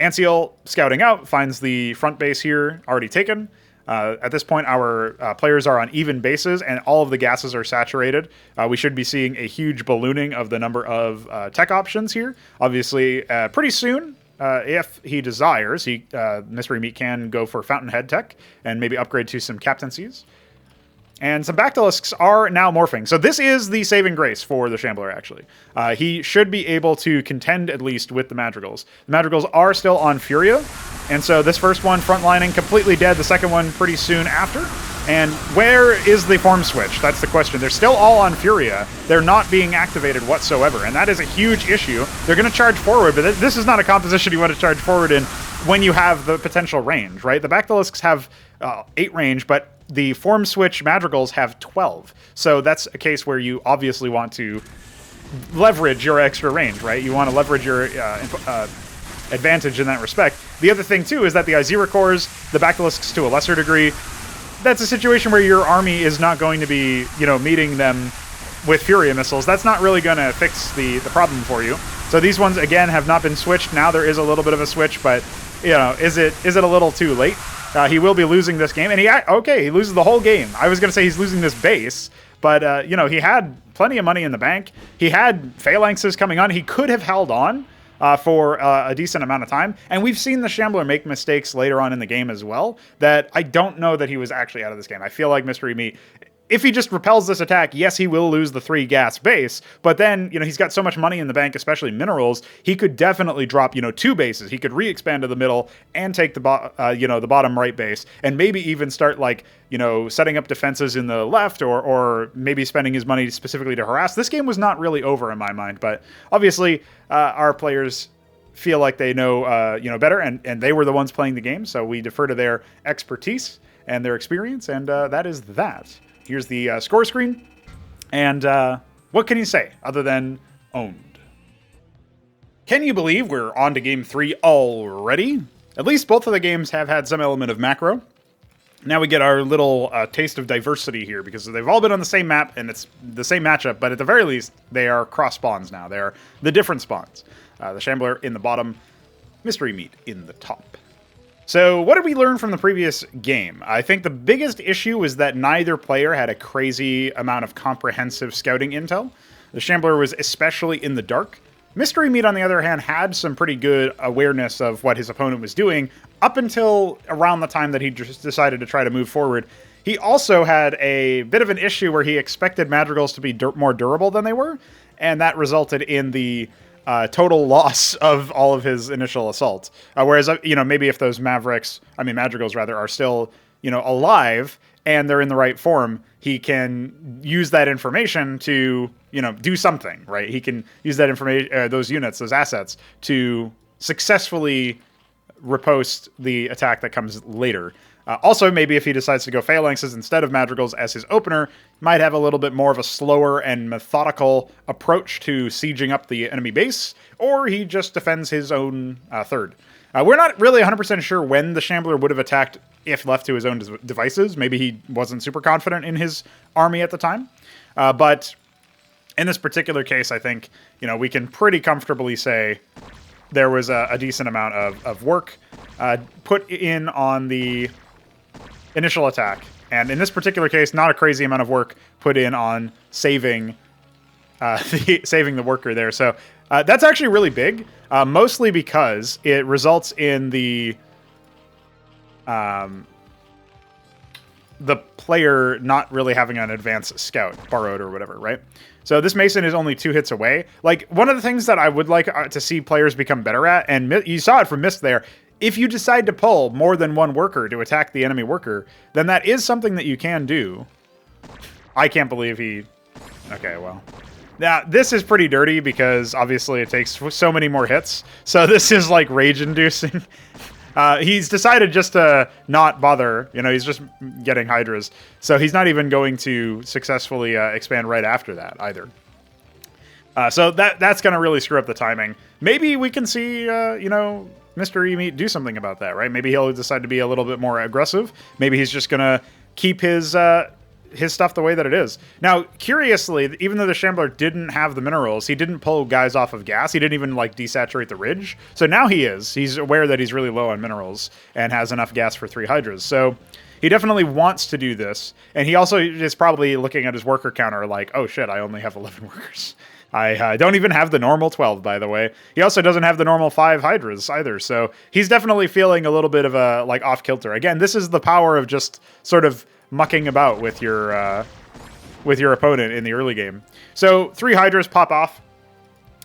[SPEAKER 1] Antseal scouting out, finds the front base here already taken. At this point, our players are on even bases, and all of the gases are saturated. We should be seeing a huge ballooning of the number of tech options here. Obviously, pretty soon, if he desires, Mystery Meat can go for Fountainhead tech and maybe upgrade to some captaincies. And some Bactylisks are now morphing. So this is the saving grace for the Shambler, actually. He should be able to contend, at least, with the Madrigals. The Madrigals are still on Furia, and so this first one, frontlining, completely dead. The second one pretty soon after. And where is the form switch? That's the question. They're still all on Furia. They're not being activated whatsoever, and that is a huge issue. They're going to charge forward, but this is not a composition you want to charge forward in when you have the potential range, right? The Bactylisks have 8 range, but the form switch Madrigals have 12. So that's a case where you obviously want to leverage your extra range, right? You want to leverage your advantage in that respect. The other thing, too, is that the Izira cores, the Bactylisks to a lesser degree, that's a situation where your army is not going to be, meeting them with Furia missiles. That's not really going to fix the problem for you. So these ones, again, have not been switched. Now there is a little bit of a switch, but, is it a little too late? He will be losing this game, and he loses the whole game. I was going to say he's losing this base, but, he had plenty of money in the bank. He had phalanxes coming on. He could have held on for a decent amount of time, and we've seen the Shambler make mistakes later on in the game as well that I don't know that he was actually out of this game. I feel like Mystery Meat, if he just repels this attack, yes, he will lose the 3 gas base, but then, he's got so much money in the bank, especially minerals, he could definitely drop, 2 bases. He could re-expand to the middle and take the bottom right base, and maybe even start, setting up defenses in the left, or maybe spending his money specifically to harass. This game was not really over in my mind, but obviously our players feel like they know, better, and they were the ones playing the game, so we defer to their expertise and their experience, and that is that. Here's the score screen, and what can you say other than owned? Can you believe we're on to Game 3 already? At least both of the games have had some element of macro. Now we get our little taste of diversity here, because they've all been on the same map, and it's the same matchup, but at the very least, they are cross spawns now. They are the different spawns. The Shambler in the bottom, Mystery Meat in the top. So what did we learn from the previous game? I think the biggest issue was that neither player had a crazy amount of comprehensive scouting intel. The Shambler was especially in the dark. Mystery Meat, on the other hand, had some pretty good awareness of what his opponent was doing up until around the time that he just decided to try to move forward. He also had a bit of an issue where he expected Madrigals to be more durable than they were, and that resulted in the total loss of all of his initial assault. Whereas, maybe if those Madrigals rather, are still, alive and they're in the right form, he can use that information to, do something, right? He can use that information, those units, those assets, to successfully riposte the attack that comes later. Also, maybe if he decides to go phalanxes instead of Madrigals as his opener, might have a little bit more of a slower and methodical approach to sieging up the enemy base, or he just defends his own third. We're not really 100% sure when the Shambler would have attacked if left to his own devices. Maybe he wasn't super confident in his army at the time. But in this particular case, I think, we can pretty comfortably say there was a decent amount of work put in on the initial attack, and in this particular case, not a crazy amount of work put in on saving the worker there. So that's actually really big, mostly because it results in the player not really having an advanced scout, borrowed or whatever, right? So this Mason is only 2 hits away. Like, one of the things that I would like to see players become better at, and you saw it from Mist there, if you decide to pull more than one worker to attack the enemy worker, then that is something that you can do. I can't believe he... Okay, well. Now, this is pretty dirty because, obviously, it takes so many more hits. So this is, like, rage-inducing. He's decided just to not bother. He's just getting Hydras. So he's not even going to successfully expand right after that, either. So that's going to really screw up the timing. Maybe we can see, Mystery Meat do something about that, right? Maybe he'll decide to be a little bit more aggressive. Maybe he's just going to keep his stuff the way that it is. Now, curiously, even though the Shambler didn't have the minerals, he didn't pull guys off of gas. He didn't even, desaturate the ridge. So now he is. He's aware that he's really low on minerals and has enough gas for 3 Hydras. So he definitely wants to do this. And he also is probably looking at his worker counter like, oh shit, I only have 11 workers. I don't even have the normal 12, by the way. He also doesn't have the normal 5 Hydras either, so he's definitely feeling a little bit of a, off-kilter. Again, this is the power of just sort of mucking about with your opponent in the early game. So 3 Hydras pop off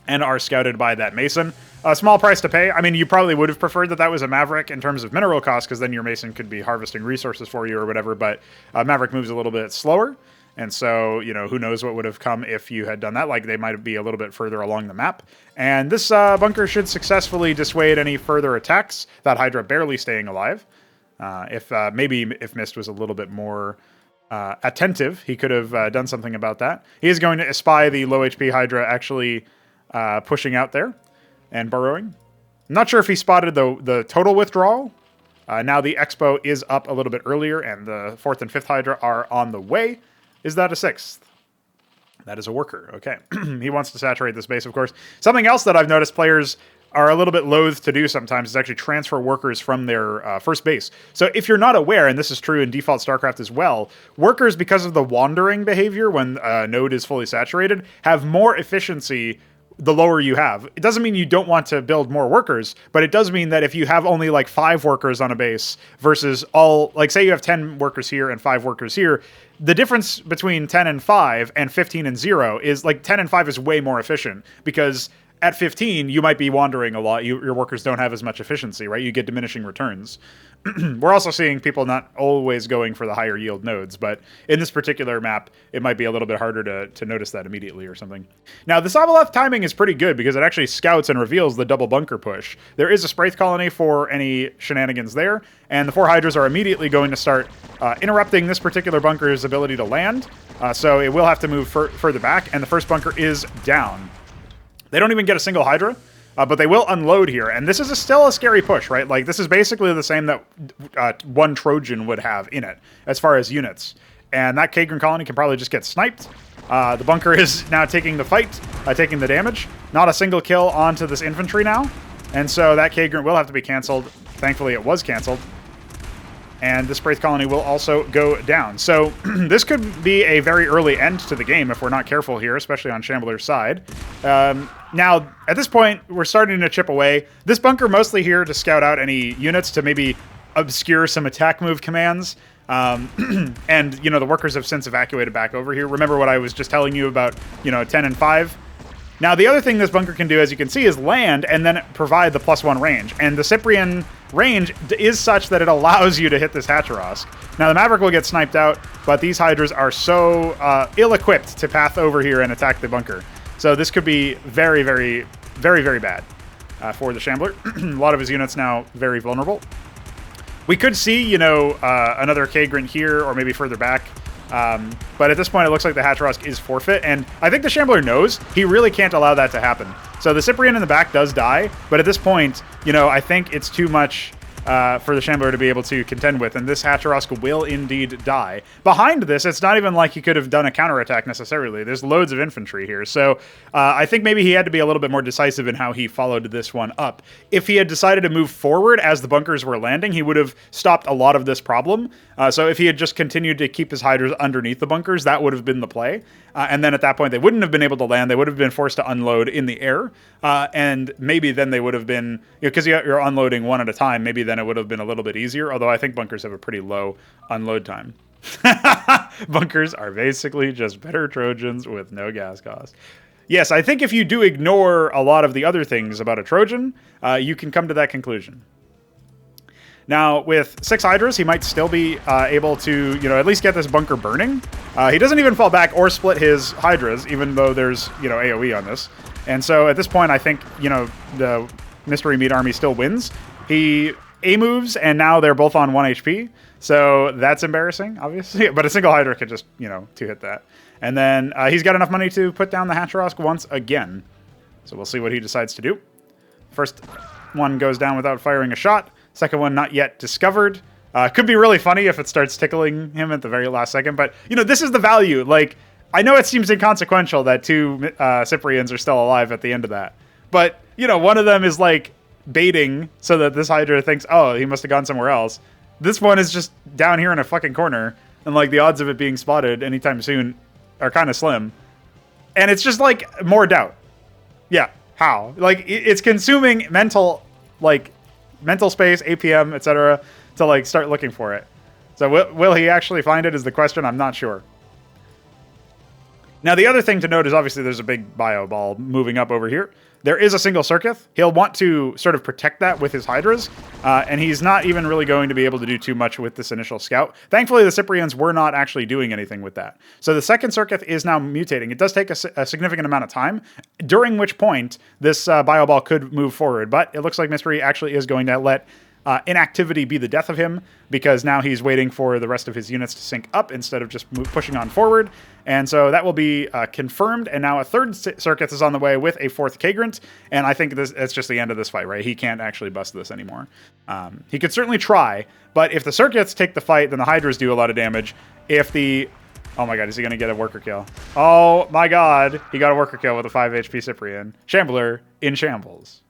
[SPEAKER 1] and are scouted by that Mason. A small price to pay. I mean, you probably would have preferred that was a Maverick in terms of mineral cost, because then your Mason could be harvesting resources for you or whatever, but Maverick moves a little bit slower, and so, who knows what would have come if you had done that. Like, they might be a little bit further along the map. And this bunker should successfully dissuade any further attacks. That Hydra barely staying alive. Maybe if Mist was a little bit more attentive, he could have done something about that. He is going to espy the low HP Hydra actually pushing out there and burrowing. I'm not sure if he spotted the total withdrawal. Now the Expo is up a little bit earlier, and the 4th and 5th Hydra are on the way. Is that a 6th? That is a worker. Okay. He wants to saturate this base, of course. Something else that I've noticed players are a little bit loath to do sometimes is actually transfer workers from their first base. So if you're not aware, and this is true in default StarCraft as well, workers, because of the wandering behavior when a node is fully saturated, have more efficiency the lower you have. It doesn't mean you don't want to build more workers, but it does mean that if you have only like 5 workers on a base versus all, like say you have 10 workers here and 5 workers here, the difference between 10 and 5 and 15 and 0 is like 10 and 5 is way more efficient, because at 15, you might be wandering a lot. Your workers don't have as much efficiency, right? You get diminishing returns. We're also seeing people not always going for the higher yield nodes, but in this particular map, it might be a little bit harder to notice that immediately or something. Now, the Sobolev timing is pretty good because it actually scouts and reveals the double bunker push. There is a Spraith colony for any shenanigans there, and the 4 Hydras are immediately going to start interrupting this particular bunker's ability to land, so it will have to move further back, and the first bunker is down. They don't even get a single Hydra, but they will unload here. And this is still a scary push, right? Like, this is basically the same that one Trojan would have in it, as far as units. And that Kagran colony can probably just get sniped. The bunker is now taking the fight, taking the damage. Not a single kill onto this infantry now. And so that Kagran will have to be canceled. Thankfully, it was canceled. And this Spraith colony will also go down. So this could be a very early end to the game if we're not careful here, especially on Shambler's side. Now, at this point, we're starting to chip away. This bunker mostly here to scout out any units to maybe obscure some attack move commands. And, the workers have since evacuated back over here. Remember what I was just telling you about, 10 and 5? Now, the other thing this bunker can do, as you can see, is land and then provide the +1 range. And the Cyprian range is such that it allows you to hit this Hatteras. Now, the Maverick will get sniped out, but these Hydras are so ill-equipped to path over here and attack the bunker. So this could be very, very, very, very bad for the Shambler. A lot of his units now very vulnerable. We could see, another Kagran here or maybe further back. But at this point, it looks like the Hatteras is forfeit, and I think the Shambler knows he really can't allow that to happen. So the Cyprian in the back does die, but at this point, I think it's too much for the Shambler to be able to contend with, and this Hatteras will indeed die. Behind this, it's not even like he could have done a counterattack necessarily. There's loads of infantry here, so I think maybe he had to be a little bit more decisive in how he followed this one up. If he had decided to move forward as the bunkers were landing, he would have stopped a lot of this problem. So if he had just continued to keep his Hydras underneath the bunkers, that would have been the play. And then at that point, they wouldn't have been able to land. They would have been forced to unload in the air. And maybe then they would have been, because you're unloading one at a time, maybe then it would have been a little bit easier. Although I think bunkers have a pretty low unload time. Bunkers are basically just better Trojans with no gas cost. Yes, I think if you do ignore a lot of the other things about a Trojan, you can come to that conclusion. Now, with 6 Hydras, he might still be able to, at least get this bunker burning. He doesn't even fall back or split his Hydras, even though there's, AoE on this. And so at this point, I think, the Mystery Meat army still wins. He A-moves, and now they're both on 1 HP. So that's embarrassing, obviously. But a single Hydra could just, two-hit that. And then he's got enough money to put down the Hatteras once again. So we'll see what he decides to do. First one goes down without firing a shot. Second one not yet discovered. Could be really funny if it starts tickling him at the very last second. But, this is the value. Like, I know it seems inconsequential that 2 Cyprians are still alive at the end of that. But, one of them is, like, baiting so that this Hydra thinks, oh, he must have gone somewhere else. This one is just down here in a fucking corner. And, like, the odds of it being spotted anytime soon are kind of slim. And it's just, like, more doubt. Yeah, how? Like, it's consuming mental space, APM, etc., to like start looking for it. So will he actually find it is the question. I'm not sure. Now, the other thing to note is obviously there's a big bio ball moving up over here. There is a single Circuith. He'll want to sort of protect that with his Hydras, and he's not even really going to be able to do too much with this initial scout. Thankfully, the Cyprians were not actually doing anything with that. So the second Circuith is now mutating. It does take a significant amount of time, during which point this bio ball could move forward, but it looks like Mystery actually is going to let inactivity be the death of him, because now he's waiting for the rest of his units to sync up instead of just pushing on forward. And so that will be confirmed. And now a third Circuith is on the way with a fourth Kagrant. And I think it's just the end of this fight, right? He can't actually bust this anymore. He could certainly try, but if the Circuiths take the fight, then the Hydras do a lot of damage. If the... Oh my god, is he going to get a worker kill? Oh my god, he got a worker kill with a 5 HP Cyprian. Shambler in shambles,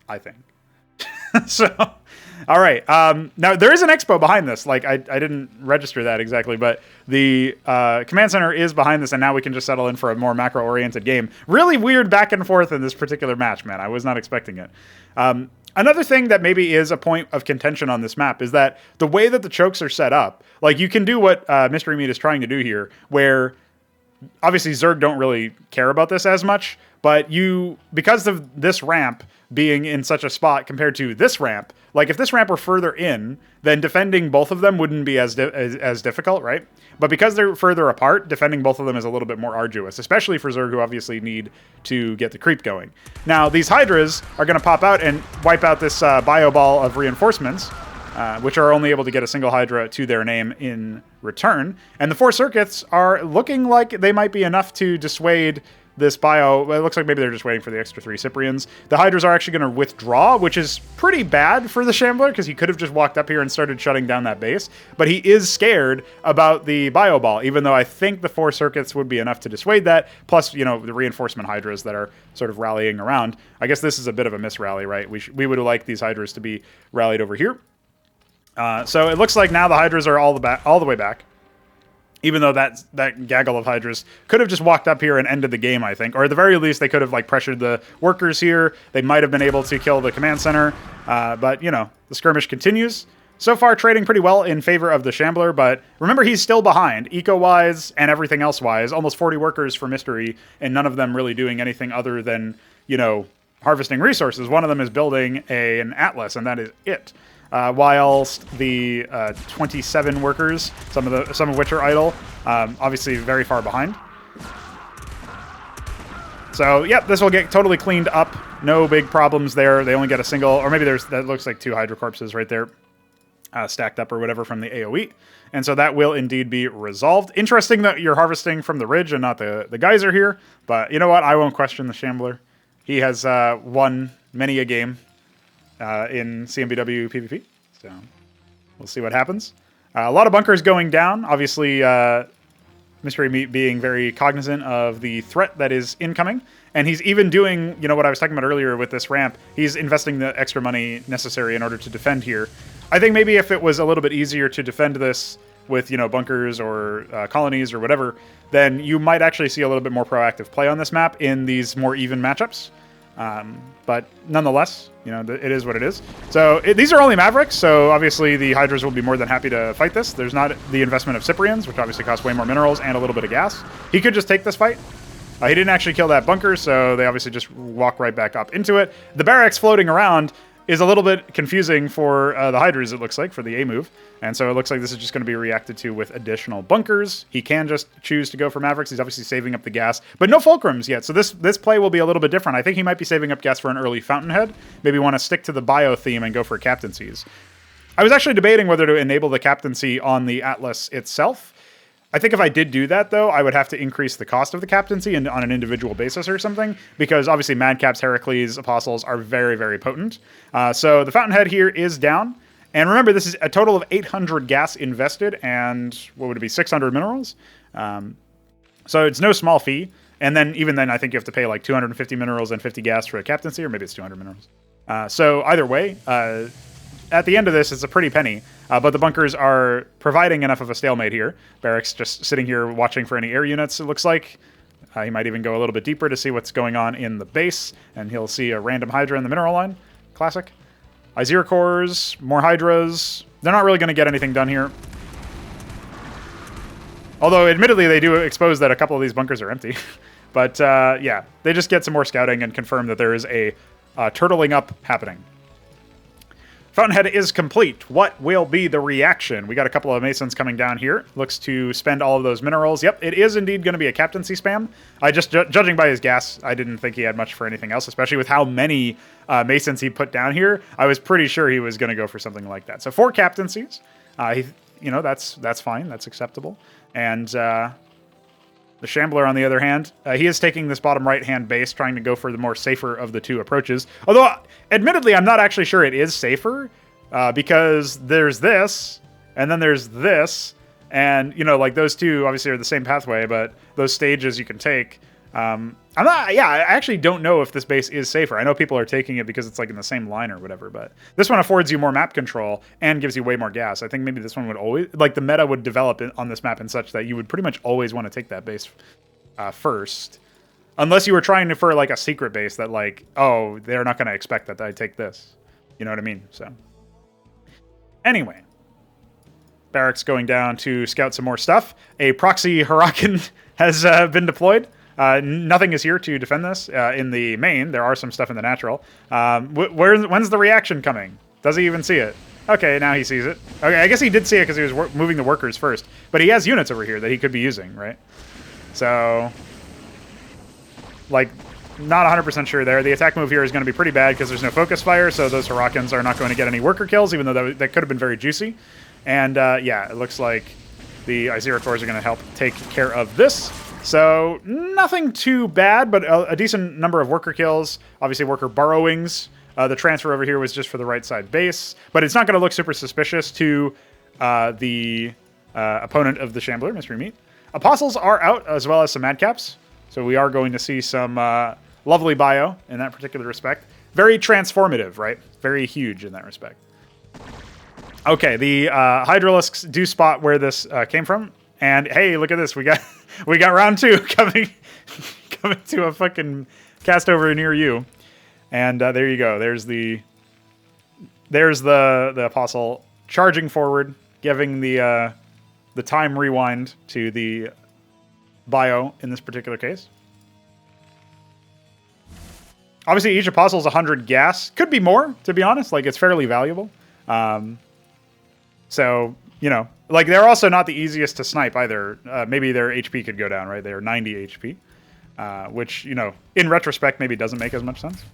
[SPEAKER 1] I think. So... All right. Now, there is an expo behind this. Like, I didn't register that exactly, but the command center is behind this, and now we can just settle in for a more macro-oriented game. Really weird back and forth in this particular match, man. I was not expecting it. Another thing that maybe is a point of contention on this map is that the way that the chokes are set up, like, you can do what Mystery Meat is trying to do here, where... Obviously, Zerg don't really care about this as much, but because of this ramp being in such a spot compared to this ramp, like if this ramp were further in, then defending both of them wouldn't be as difficult, right? But because they're further apart, defending both of them is a little bit more arduous, especially for Zerg who obviously need to get the creep going. Now, these Hydras are going to pop out and wipe out this bio ball of reinforcements, which are only able to get a single Hydra to their name in return. And the 4 Circuiths are looking like they might be enough to dissuade this bio. It looks like maybe they're just waiting for the extra 3 Cyprians. The Hydras are actually going to withdraw, which is pretty bad for the Shambler, because he could have just walked up here and started shutting down that base. But he is scared about the bio ball, even though I think the 4 Circuiths would be enough to dissuade that, plus, you know, the reinforcement Hydras that are sort of rallying around. I guess this is a bit of a misrally, right? We would have liked these Hydras to be rallied over here. So it looks like now the Hydras are all the way back. Even though that gaggle of Hydras could have just walked up here and ended the game, I think. Or at the very least, they could have like pressured the workers here. They might have been able to kill the command center. But, you know, the skirmish continues. So far, trading pretty well in favor of the Shambler. But remember, he's still behind, eco-wise and everything else-wise. Almost 40 workers for Mystery, and none of them really doing anything other than, you know, harvesting resources. One of them is building an Atlas, and that is it. Whilst the 27 workers, some of which are idle, obviously very far behind. So, yep, this will get totally cleaned up. No big problems there. They only get a single, or maybe that looks like 2 Hydra corpses right there, stacked up or whatever from the AoE. And so that will indeed be resolved. Interesting that you're harvesting from the ridge and not the geyser here. But you know what? I won't question the Shambler. He has won many a game in CMBW PvP, so we'll see what happens. A lot of bunkers going down. Obviously, Mystery Meat being very cognizant of the threat that is incoming, and he's even doing, you know, what I was talking about earlier with this ramp. He's investing the extra money necessary in order to defend here. I think maybe if it was a little bit easier to defend this with, you know, bunkers or colonies or whatever, then you might actually see a little bit more proactive play on this map in these more even matchups. But nonetheless, you know, it is what it is. So these are only Mavericks, so obviously the Hydras will be more than happy to fight this. There's not the investment of Cyprians, which obviously costs way more minerals and a little bit of gas. He could just take this fight. He didn't actually kill that bunker, so they obviously just walk right back up into it. The barracks floating around is a little bit confusing for the Hydras, it looks like, for the A move. And so it looks like this is just going to be reacted to with additional bunkers. He can just choose to go for Mavericks. He's obviously saving up the gas, but no Fulcrums yet. So this play will be a little bit different. I think he might be saving up gas for an early Fountainhead. Maybe want to stick to the bio theme and go for captaincies. I was actually debating whether to enable the captaincy on the Atlas itself. I think if I did do that, though, I would have to increase the cost of the captaincy on an individual basis or something, because obviously Madcaps, Heracles, Apostles are very, very potent. So the Fountainhead here is down. And remember, this is a total of 800 gas invested and, what would it be, 600 minerals? So it's no small fee. And then even then, I think you have to pay like 250 minerals and 50 gas for a captaincy, or maybe it's 200 minerals. So either way, at the end of this, it's a pretty penny. But the bunkers are providing enough of a stalemate here. Barracks just sitting here watching for any air units, it looks like. He might even go a little bit deeper to see what's going on in the base. And he'll see a random Hydra in the mineral line. Classic. Izir cores, more Hydras. They're not really going to get anything done here. Although, admittedly, they do expose that a couple of these bunkers are empty. But, yeah, they just get some more scouting and confirm that there is a turtling up happening. Fountainhead is complete. What will be the reaction? We got a couple of Masons coming down here. Looks to spend all of those minerals. Yep, it is indeed going to be a captaincy spam. Judging by his gas, I didn't think he had much for anything else, especially with how many Masons he put down here. I was pretty sure he was going to go for something like that. So 4 captaincies. That's fine. That's acceptable. And the Shambler, on the other hand, he is taking this bottom right-hand base, trying to go for the more safer of the 2 approaches. Although, admittedly, I'm not actually sure it is safer, because there's this, and then there's this, and, like those 2 obviously are the same pathway, but those stages you can take. I actually don't know if this base is safer. I know people are taking it because it's like in the same line or whatever, but this one affords you more map control and gives you way more gas. I think maybe this one would always, like the meta would develop on this map in such that you would pretty much always want to take that base first. Unless you were trying to for like a secret base that like, oh, they're not going to expect that I take this. You know what I mean? So anyway, barracks going down to scout some more stuff. A proxy Huracan has been deployed. Nothing is here to defend this in the main. There are some stuff in the natural. When's the reaction coming? Does he even see it? Okay, now he sees it. Okay, I guess he did see it because he was moving the workers first. But he has units over here that he could be using, right? So, like, not 100% sure there. The attack move here is going to be pretty bad because there's no focus fire, so those Huracans are not going to get any worker kills, even though that could have been very juicy. And, yeah, it looks like the Izira cores are going to help take care of this. So, nothing too bad, but a decent number of worker kills. Obviously, worker borrowings. The transfer over here was just for the right side base. But it's not going to look super suspicious to the opponent of the Shambler, Mystery Meat. Apostles are out, as well as some madcaps. So we are going to see some lovely bio in that particular respect. Very transformative, right? Very huge in that respect. Okay, the Hydralisks do spot where this came from. And hey, look at this. We got round 2 coming to a fucking castover near you. And there you go. There's the apostle charging forward, giving the time rewind to the bio in this particular case. Obviously, each apostle is 100 gas. Could be more, to be honest. Like, it's fairly valuable. So, like, they're also not the easiest to snipe either. Maybe their HP could go down, right? They're 90 HP, which, in retrospect, maybe doesn't make as much sense.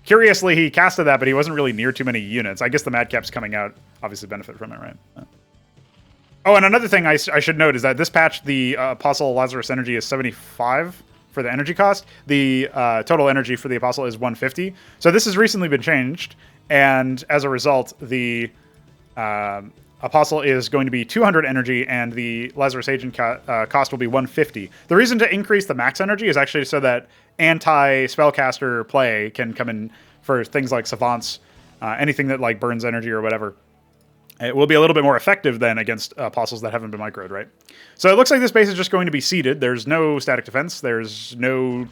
[SPEAKER 1] Curiously, he casted that, but he wasn't really near too many units. I guess the madcaps coming out obviously benefit from it, right? Oh, and another thing I should note is that this patch, the Apostle Lazarus energy is 75 for the energy cost. The total energy for the Apostle is 150. So this has recently been changed, and as a result, the Apostle is going to be 200 energy, and the Lazarus Agent cost will be 150. The reason to increase the max energy is actually so that anti-spellcaster play can come in for things like Savants, anything that like burns energy or whatever. It will be a little bit more effective than against apostles that haven't been microed, right? So it looks like this base is just going to be seeded. There's no static defense. There's no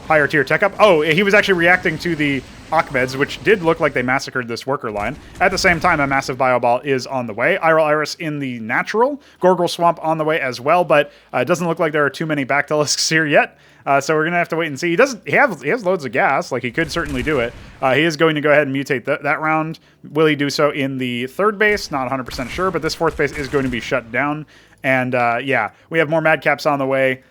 [SPEAKER 1] higher tier tech up. Oh, he was actually reacting to the Achmeds, which did look like they massacred this worker line. At the same time, a massive bioball is on the way. Iral Iris in the natural. Gorgorl Swamp on the way as well, but it doesn't look like there are too many Bactylisks here yet. So we're going to have to wait and see. He has loads of gas. Like, he could certainly do it. He is going to go ahead and mutate that round. Will he do so in the third base? Not 100% sure, but this fourth base is going to be shut down. And, yeah, we have more madcaps on the way.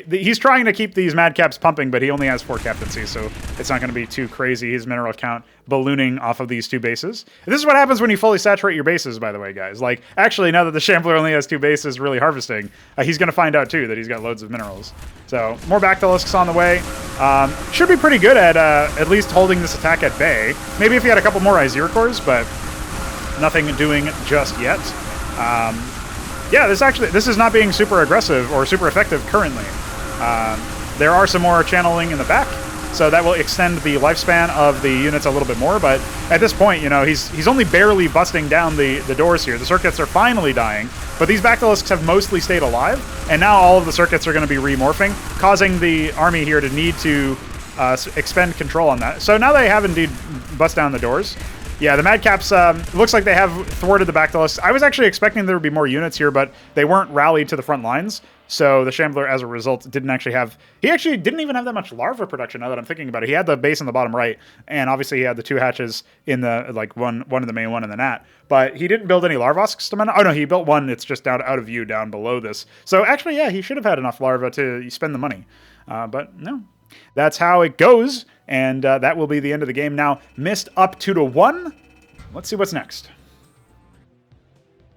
[SPEAKER 1] He's trying to keep these madcaps pumping, but he only has 4 captaincies, so it's not going to be too crazy. His mineral count ballooning off of these 2 bases. This is what happens when you fully saturate your bases, by the way, guys. Like, actually, now that the Shambler only has 2 bases really harvesting, he's going to find out, too, that he's got loads of minerals. So, more Bactylisks on the way. Should be pretty good at least holding this attack at bay. Maybe if he had a couple more Izira cores, but nothing doing just yet. Yeah, this is not being super aggressive or super effective currently. There are some more channeling in the back, so that will extend the lifespan of the units a little bit more. But at this point, he's only barely busting down the doors here. The circuits are finally dying, but these Bactylisks have mostly stayed alive, and now all of the circuits are going to be remorphing, causing the army here to need to expend control on that. So now they have indeed bust down the doors. Yeah, the Madcaps, looks like they have thwarted the Deathless. I was actually expecting there would be more units here, but they weren't rallied to the front lines. So the Shambler, as a result, didn't actually have... He actually didn't even have that much larva production, now that I'm thinking about it. He had the base in the bottom right, and obviously he had the 2 hatches in the, like, one in the main, one in the nat. But he didn't build any larvasks to mine. Oh, no, he built one. It's just down out of view down below this. So actually, yeah, he should have had enough larva to spend the money. But no, that's how it goes. And that will be the end of the game. Now, missed up 2-1. Let's see what's next.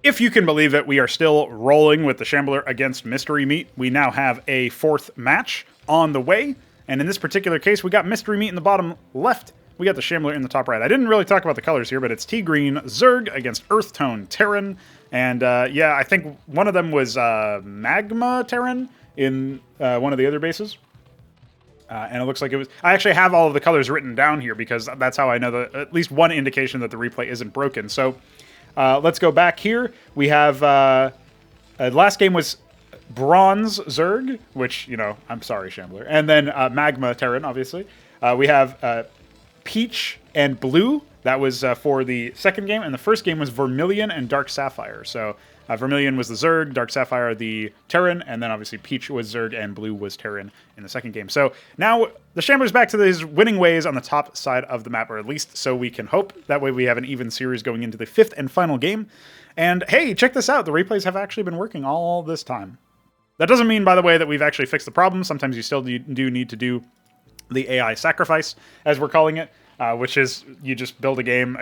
[SPEAKER 1] If you can believe it, we are still rolling with the Shambler against Mystery Meat. We now have a 4th match on the way. And in this particular case, we got Mystery Meat in the bottom left. We got the Shambler in the top right. I didn't really talk about the colors here, but it's tea green Zerg against Earth Tone Terran. And yeah, I think one of them was Magma Terran in one of the other bases. And it looks like it was... I actually have all of the colors written down here because that's how I know that at least one indication that the replay isn't broken. So let's go back here. We have... last game was Bronze Zerg, which, you know, I'm sorry, Shambler. And then Magma Terran, obviously. We have Peach and Blue. That was for the second game. And the first game was Vermilion and Dark Sapphire. So... Vermilion was the Zerg, Dark Sapphire the Terran, and then obviously Peach was Zerg and Blue was Terran in the second game. So now the Shambler's back to his winning ways on the top side of the map, or at least so we can hope. That way we have an even series going into the 5th and final game. And hey, check this out. The replays have actually been working all this time. That doesn't mean, by the way, that we've actually fixed the problem. Sometimes you still do need to do the AI sacrifice, as we're calling it. Which is you just build a game,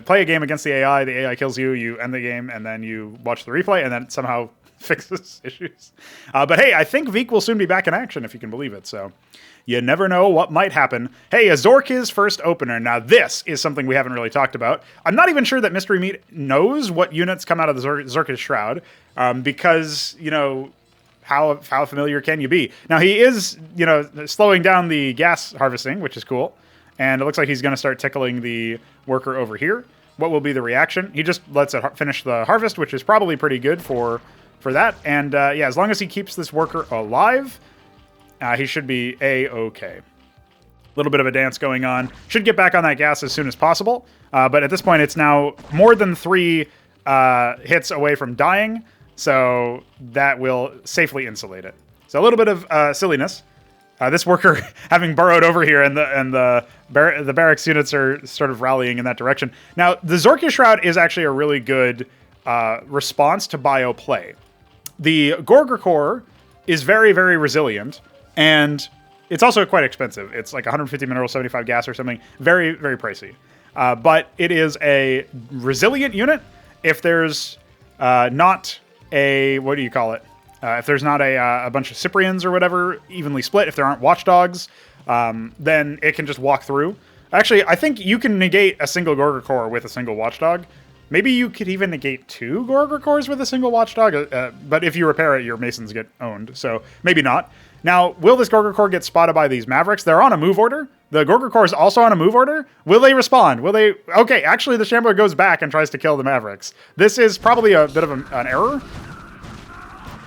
[SPEAKER 1] play a game against the AI kills you, you end the game, and then you watch the replay, and then it somehow fixes issues. But hey, I think Veek will soon be back in action, if you can believe it, so you never know what might happen. Hey, a Zork's first opener. Now this is something we haven't really talked about. I'm not even sure that Mystery Meat knows what units come out of the Zork's Shroud, because, you know, how familiar can you be? Now he is, you know, slowing down the gas harvesting, which is cool. And it looks like he's going to start tickling the worker over here. What will be the reaction? He just lets it finish the harvest, which is probably pretty good for that. And yeah, as long as he keeps this worker alive, he should be A-okay. A little bit of a dance going on. Should get back on that gas as soon as possible. But at this point, it's now more than 3 hits away from dying. So that will safely insulate it. So a little bit of silliness. This worker having burrowed over here, and the barracks units are sort of rallying in that direction. Now, the Zorkia Shroud is actually a really good response to bio play. The Gorgor is very, very resilient, and it's also quite expensive. It's like 150 mineral, 75 gas or something. Very, very pricey. But it is a resilient unit. If there's not a... what do you call it? If there's not a bunch of Cyprians or whatever evenly split, if there aren't watchdogs, then it can just walk through. Actually, I think you can negate a single Gorgor core with a single watchdog. Maybe you could even negate 2 Gorgor cores with a single watchdog, but if you repair it, your Masons get owned, so maybe not. Now, will this Gorgor core get spotted by these Mavericks? They're on a move order. The Gorgor core is also on a move order. Will they respond? Will they... Okay, actually, the Shambler goes back and tries to kill the Mavericks. This is probably a bit of an error.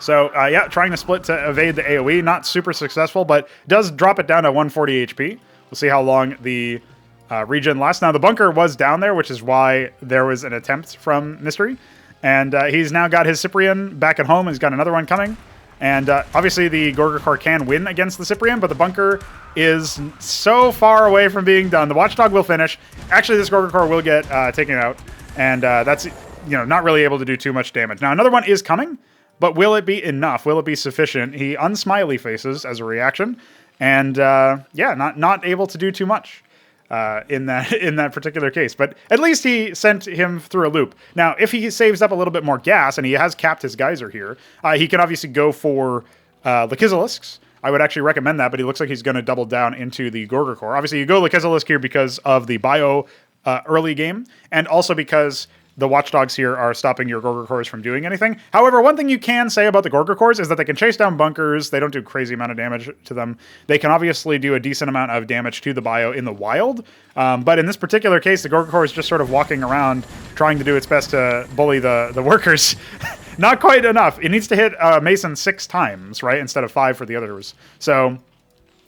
[SPEAKER 1] So, yeah, trying to split to evade the AoE. Not super successful, but does drop it down to 140 HP. We'll see how long the regen lasts. Now, the bunker was down there, which is why there was an attempt from Mystery. And he's now got his Cyprian back at home. He's got another one coming. And obviously, the Gorgor core can win against the Cyprian, but the bunker is so far away from being done. The Watchdog will finish. Actually, this Gorgor core will get taken out. And that's, you know, not really able to do too much damage. Now, another one is coming. But will it be enough? Will it be sufficient? He unsmiley faces as a reaction, and yeah, not able to do too much in that particular case. But at least he sent him through a loop. Now, if he saves up a little bit more gas, and he has capped his geyser here, he can obviously go for Lakizilisks. I would actually recommend that, but he looks like he's going to double down into the Gorgor core. Obviously, you go Lakizilisk here because of the bio early game, and also because the watchdogs here are stopping your Gorgor cores from doing anything. However, one thing you can say about the Gorgor cores is that they can chase down bunkers. They don't do crazy amount of damage to them. They can obviously do a decent amount of damage to the bio in the wild. But in this particular case, the Gorgor core is just sort of walking around trying to do its best to bully the workers. Not quite enough. It needs to hit Mason 6 times, right? Instead of 5 for the others. So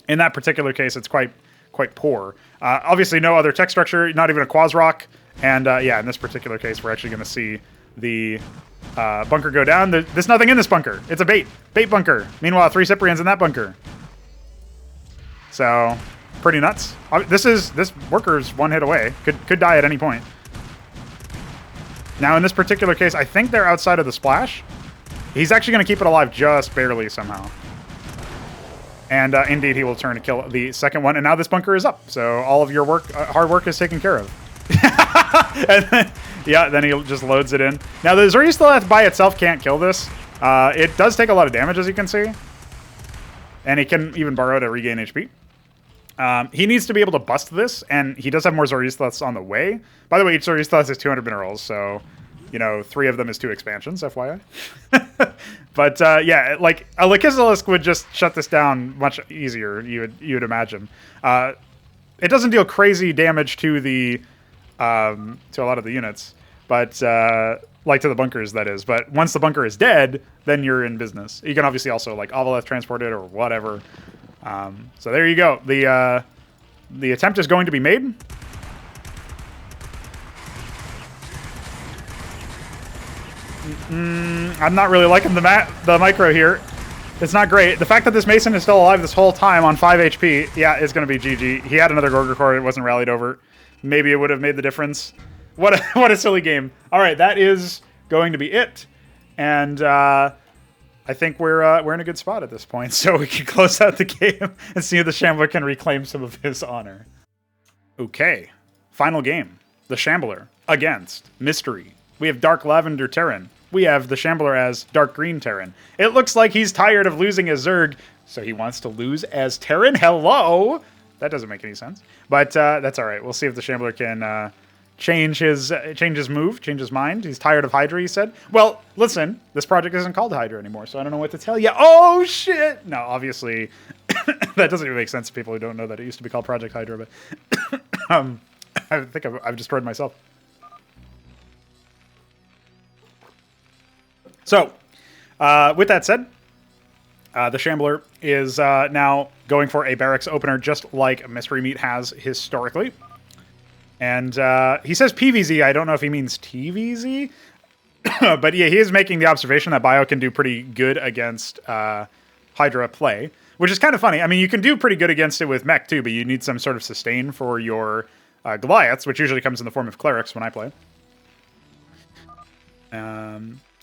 [SPEAKER 1] in that particular case, it's quite poor. Obviously, no other tech structure, not even a Quasrock.
[SPEAKER 2] And yeah, in this particular case, we're actually going to see the bunker go down. There's nothing in this bunker. It's a bait bunker. Meanwhile, 3 Cyprians in that bunker. So, pretty nuts. This worker's 1 hit away. Could die at any point. Now, in this particular case, I think they're outside of the splash. He's actually going to keep it alive just barely somehow. And indeed, he will turn to kill the second one. And now this bunker is up. So all of your hard work is taken care of. And then, yeah, then he just loads it in. Now, the Zoriustaleth by itself can't kill this. It does take a lot of damage, as you can see. And he can even borrow to regain HP. He needs to be able to bust this, and he does have more Zoriustaleths on the way. By the way, each Zoriustaleth is 200 minerals, so, you know, 3 of them is 2 expansions, FYI. But, yeah, like, a Lakizalisk would just shut this down much easier, you would imagine. It doesn't deal crazy damage to the to a lot of the units, but like to the bunkers, that is. But once the bunker is dead, then you're in business. You can obviously also like Avaleth transport it or whatever. So there you go. The attempt is going to be made. I'm not really liking the micro here. It's not great. The fact that this Mason is still alive this whole time on 5 HP, yeah, it's going to be GG. He had another Gorger Core. It wasn't rallied over. Maybe it would have made the difference. What a silly game. All right, that is going to be it. And I think we're in a good spot at this point, so we can close out the game and see if the Shambler can reclaim some of his honor. Okay, final game. The Shambler against Mystery. We have Dark Lavender Terran. We have the Shambler as Dark Green Terran. It looks like he's tired of losing as Zerg, so he wants to lose as Terran. Hello! That doesn't make any sense. But that's all right. We'll see if the Shambler can change his move, change his mind. He's tired of Hydra, he said. Well, listen, this project isn't called Hydra anymore, so I don't know what to tell you. Oh, shit! No, obviously, that doesn't even make sense to people who don't know that it used to be called Project Hydra, but I think I've destroyed myself. So, with that said, the Shambler is now going for a barracks opener, just like Mystery Meat has historically. And he says PVZ. I don't know if he means TVZ. But yeah, he is making the observation that Bio can do pretty good against Hydra play, which is kind of funny. I mean, you can do pretty good against it with Mech too, but you need some sort of sustain for your Goliaths, which usually comes in the form of Clerics when I play.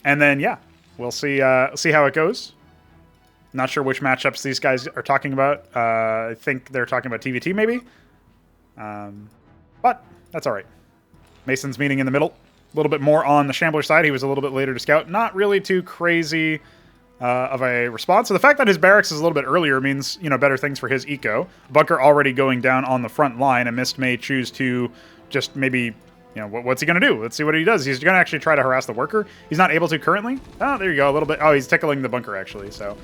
[SPEAKER 2] And then, yeah, we'll see how it goes. Not sure which matchups these guys are talking about. I think they're talking about TVT, maybe. But that's all right. Mason's meeting in the middle. A little bit more on the Shambler side. He was a little bit later to scout. Not really too crazy of a response. So the fact that his barracks is a little bit earlier means, you know, better things for his eco. Bunker already going down on the front line, and Mist may choose to just maybe... You know, what's he going to do? Let's see what he does. He's going to actually try to harass the worker. He's not able to currently. Oh, there you go. A little bit. Oh, he's tickling the bunker, actually. So,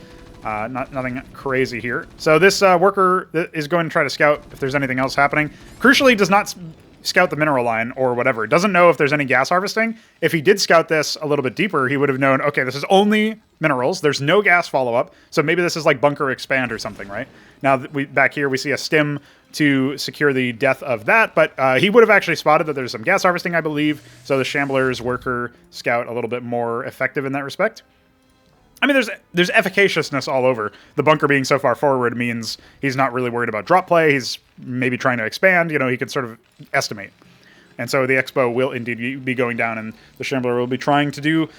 [SPEAKER 2] nothing crazy here. So this worker is going to try to scout if there's anything else happening. Crucially, does not scout the mineral line or whatever. Doesn't know if there's any gas harvesting. If he did scout this a little bit deeper, he would have known, okay, this is only minerals. There's no gas follow-up. So maybe this is like bunker expand or something, right? Now, back here, we see a stim to secure the death of that, but he would have actually spotted that there's some gas harvesting, I believe, so the Shambler's worker scout a little bit more effective in that respect. I mean, there's efficaciousness all over. The bunker being so far forward means he's not really worried about drop play. He's maybe trying to expand. You know, he can sort of estimate. And so the Expo will indeed be going down, and the Shambler will be trying to do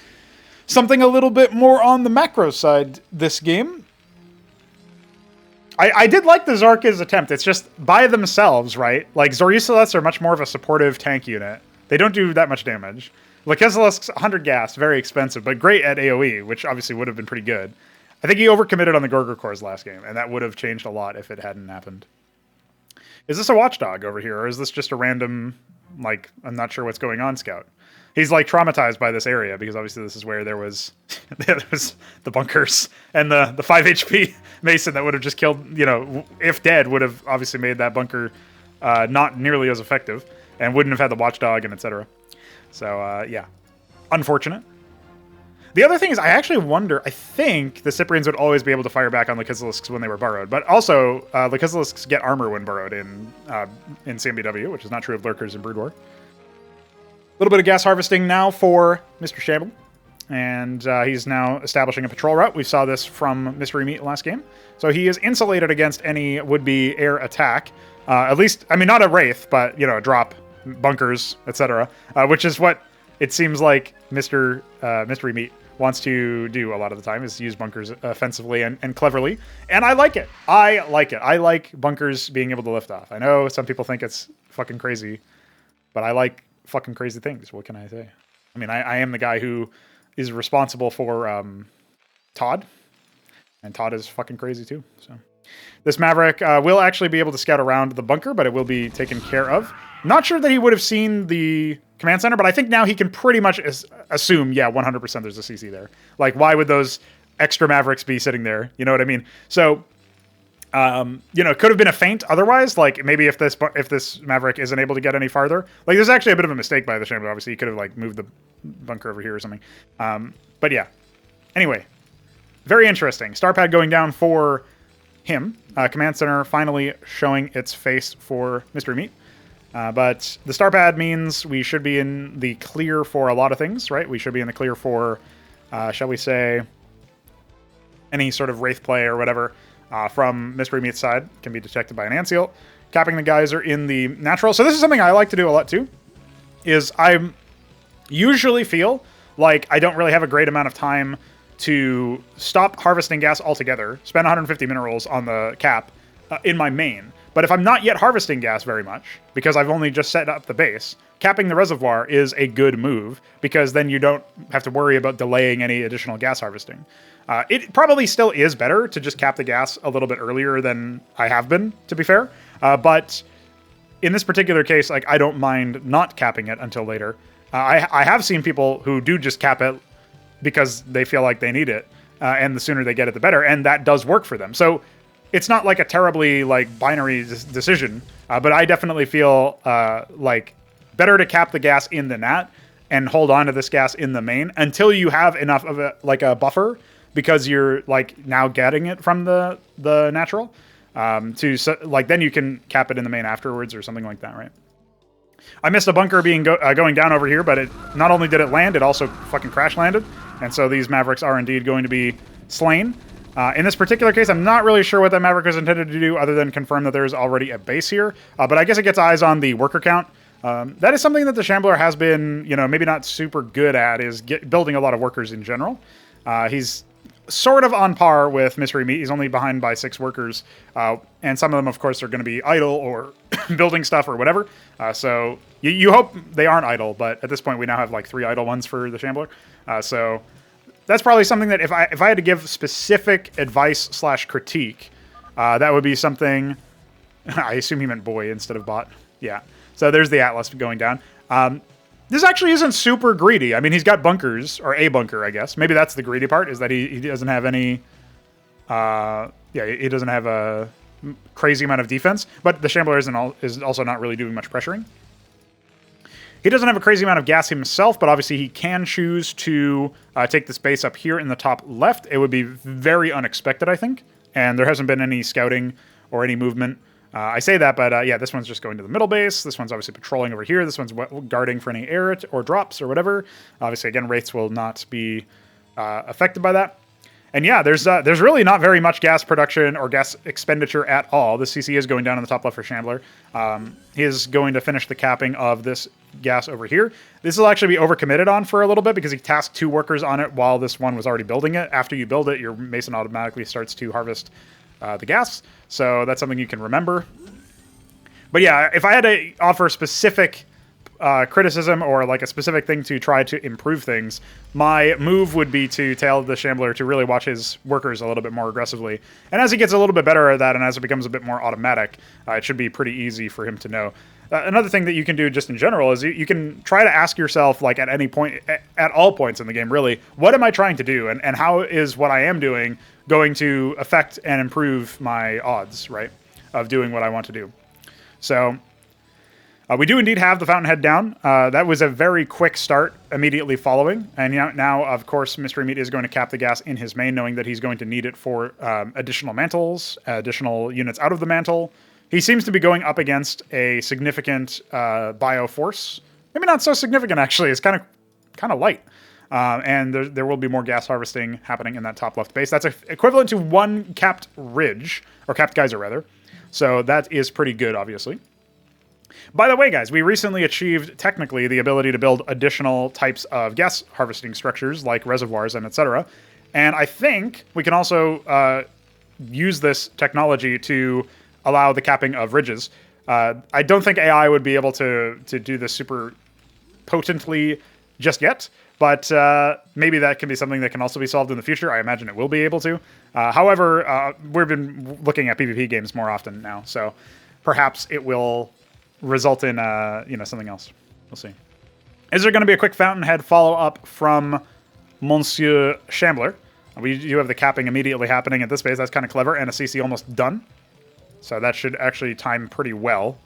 [SPEAKER 2] something a little bit more on the macro side this game. I did like the Zarka's attempt. It's just by themselves, right? Like, Zoriustaleths are much more of a supportive tank unit. They don't do that much damage. Lakizalisk's 100 gas, very expensive, but great at AoE, which obviously would have been pretty good. I think he overcommitted on the Gorger Cores last game, and that would have changed a lot if it hadn't happened. Is this a watchdog over here, or is this just a random, like, I'm not sure what's going on scout? He's, like, traumatized by this area, because obviously this is where there was the bunkers, and the 5 HP Mason that would have just killed, you know, if dead, would have obviously made that bunker not nearly as effective, and wouldn't have had the watchdog and etc. So, yeah. Unfortunate. The other thing is, I actually wonder, I think the Cyprians would always be able to fire back on Lakizalisks when they were burrowed, but also, Lakizalisks get armor when burrowed in CMBW, which is not true of Lurkers in Brood War. little bit of gas harvesting now for Mr. Shamble. And he's now establishing a patrol route. We saw this from Mystery Meat last game. So he is insulated against any would-be air attack. At least, I mean, not a Wraith, but, you know, a drop, bunkers, etc. Which is what it seems like Mystery Meat wants to do a lot of the time, is use bunkers offensively and cleverly. And I like it. I like it. I like bunkers being able to lift off. I know some people think it's fucking crazy, but I like fucking crazy things. What can I say? I mean, I am the guy who is responsible for Todd, and Todd is fucking crazy too. So this Maverick will actually be able to scout around the bunker, but it will be taken care of. Not sure that he would have seen the command center, but I think now he can pretty much assume, yeah, 100% there's a CC there. Like, why would those extra Mavericks be sitting there? You know what I mean? So, you know, it could have been a feint otherwise. Like, maybe if this Maverick isn't able to get any farther. Like, there's actually a bit of a mistake by the Shambler. Obviously, he could have, like, moved the bunker over here or something. But yeah. Anyway, very interesting. Star pad going down for him. Command center finally showing its face for Mystery Meat. But the star pad means we should be in the clear for a lot of things, right? We should be in the clear for, shall we say, any sort of Wraith play or whatever from Mystery Meat's side can be detected by an Anseal. Capping the geyser in the natural. So this is something I like to do a lot too, is I usually feel like I don't really have a great amount of time to stop harvesting gas altogether, spend 150 minerals on the cap in my main. But if I'm not yet harvesting gas very much, because I've only just set up the base, capping the reservoir is a good move, because then you don't have to worry about delaying any additional gas harvesting. It probably still is better to just cap the gas a little bit earlier than I have been, to be fair. But in this particular case, like, I don't mind not capping it until later. I have seen people who do just cap it because they feel like they need it, and the sooner they get it, the better, and that does work for them. So it's not like a terribly like binary decision, but I definitely feel like better to cap the gas in the nat and hold on to this gas in the main until you have enough of a buffer, because you're like now getting it from the natural then you can cap it in the main afterwards or something like that, right? I missed a bunker being going down over here, but it not only did it land, it also fucking crash landed, and so these Mavericks are indeed going to be slain. In this particular case, I'm not really sure what that Maverick was intended to do other than confirm that there's already a base here, but I guess it gets eyes on the worker count. That is something that the Shambler has been, you know, maybe not super good at, is building a lot of workers in general. He's sort of on par with Mystery Meat. He's only behind by 6 workers, and some of them, of course, are going to be idle or building stuff or whatever. So you hope they aren't idle, but at this point we now have like 3 idle ones for the Shambler. So that's probably something that if I had to give specific advice / critique, that would be something. I assume he meant boy instead of bot. Yeah. So there's the Atlas going down. This actually isn't super greedy. I mean, he's got bunkers, or a bunker, I guess. Maybe that's the greedy part, is that he doesn't have any. He doesn't have a crazy amount of defense, but the Shambler is also not really doing much pressuring. He doesn't have a crazy amount of gas himself, but obviously he can choose to take the space up here in the top left. It would be very unexpected, I think, and there hasn't been any scouting or any movement. I say that, but yeah, this one's just going to the middle base. This one's obviously patrolling over here. This one's guarding for any air or drops or whatever. Obviously, again, Wraiths will not be affected by that. And yeah, there's really not very much gas production or gas expenditure at all. The CC is going down in the top left for Shambler. He is going to finish the capping of this gas over here. This will actually be overcommitted on for a little bit because he tasked 2 workers on it while this one was already building it. After you build it, your Mason automatically starts to harvest the gas. So that's something you can remember. But yeah, if I had to offer specific criticism or like a specific thing to try to improve things, my move would be to tell the Shambler to really watch his workers a little bit more aggressively. And as he gets a little bit better at that, and as it becomes a bit more automatic, it should be pretty easy for him to know. Another thing that you can do just in general is you can try to ask yourself, like at any point, at all points in the game, really, what am I trying to do? And how is what I am doing going to affect and improve my odds, right, of doing what I want to do? So we do indeed have the Fountainhead down. That was a very quick start immediately following. And now, of course, Mystery Meat is going to cap the gas in his main, knowing that he's going to need it for additional mantles, additional units out of the mantle. He seems to be going up against a significant bio force maybe not so significant, actually. It's kind of light. And there will be more gas harvesting happening in that top left base. That's equivalent to 1 capped ridge, or capped geyser, rather. So that is pretty good, obviously. By the way, guys, we recently achieved, technically, the ability to build additional types of gas harvesting structures, like reservoirs and etc. And I think we can also use this technology to allow the capping of ridges. I don't think AI would be able to do this super potently just yet, but maybe that can be something that can also be solved in the future. I imagine it will be able to. However, we've been looking at PvP games more often now, so perhaps it will result in something else. We'll see. Is there going to be a quick Fountainhead follow-up from Monsieur Shambler? We do have the capping immediately happening at this base. That's kind of clever, and a CC almost done. So that should actually time pretty well.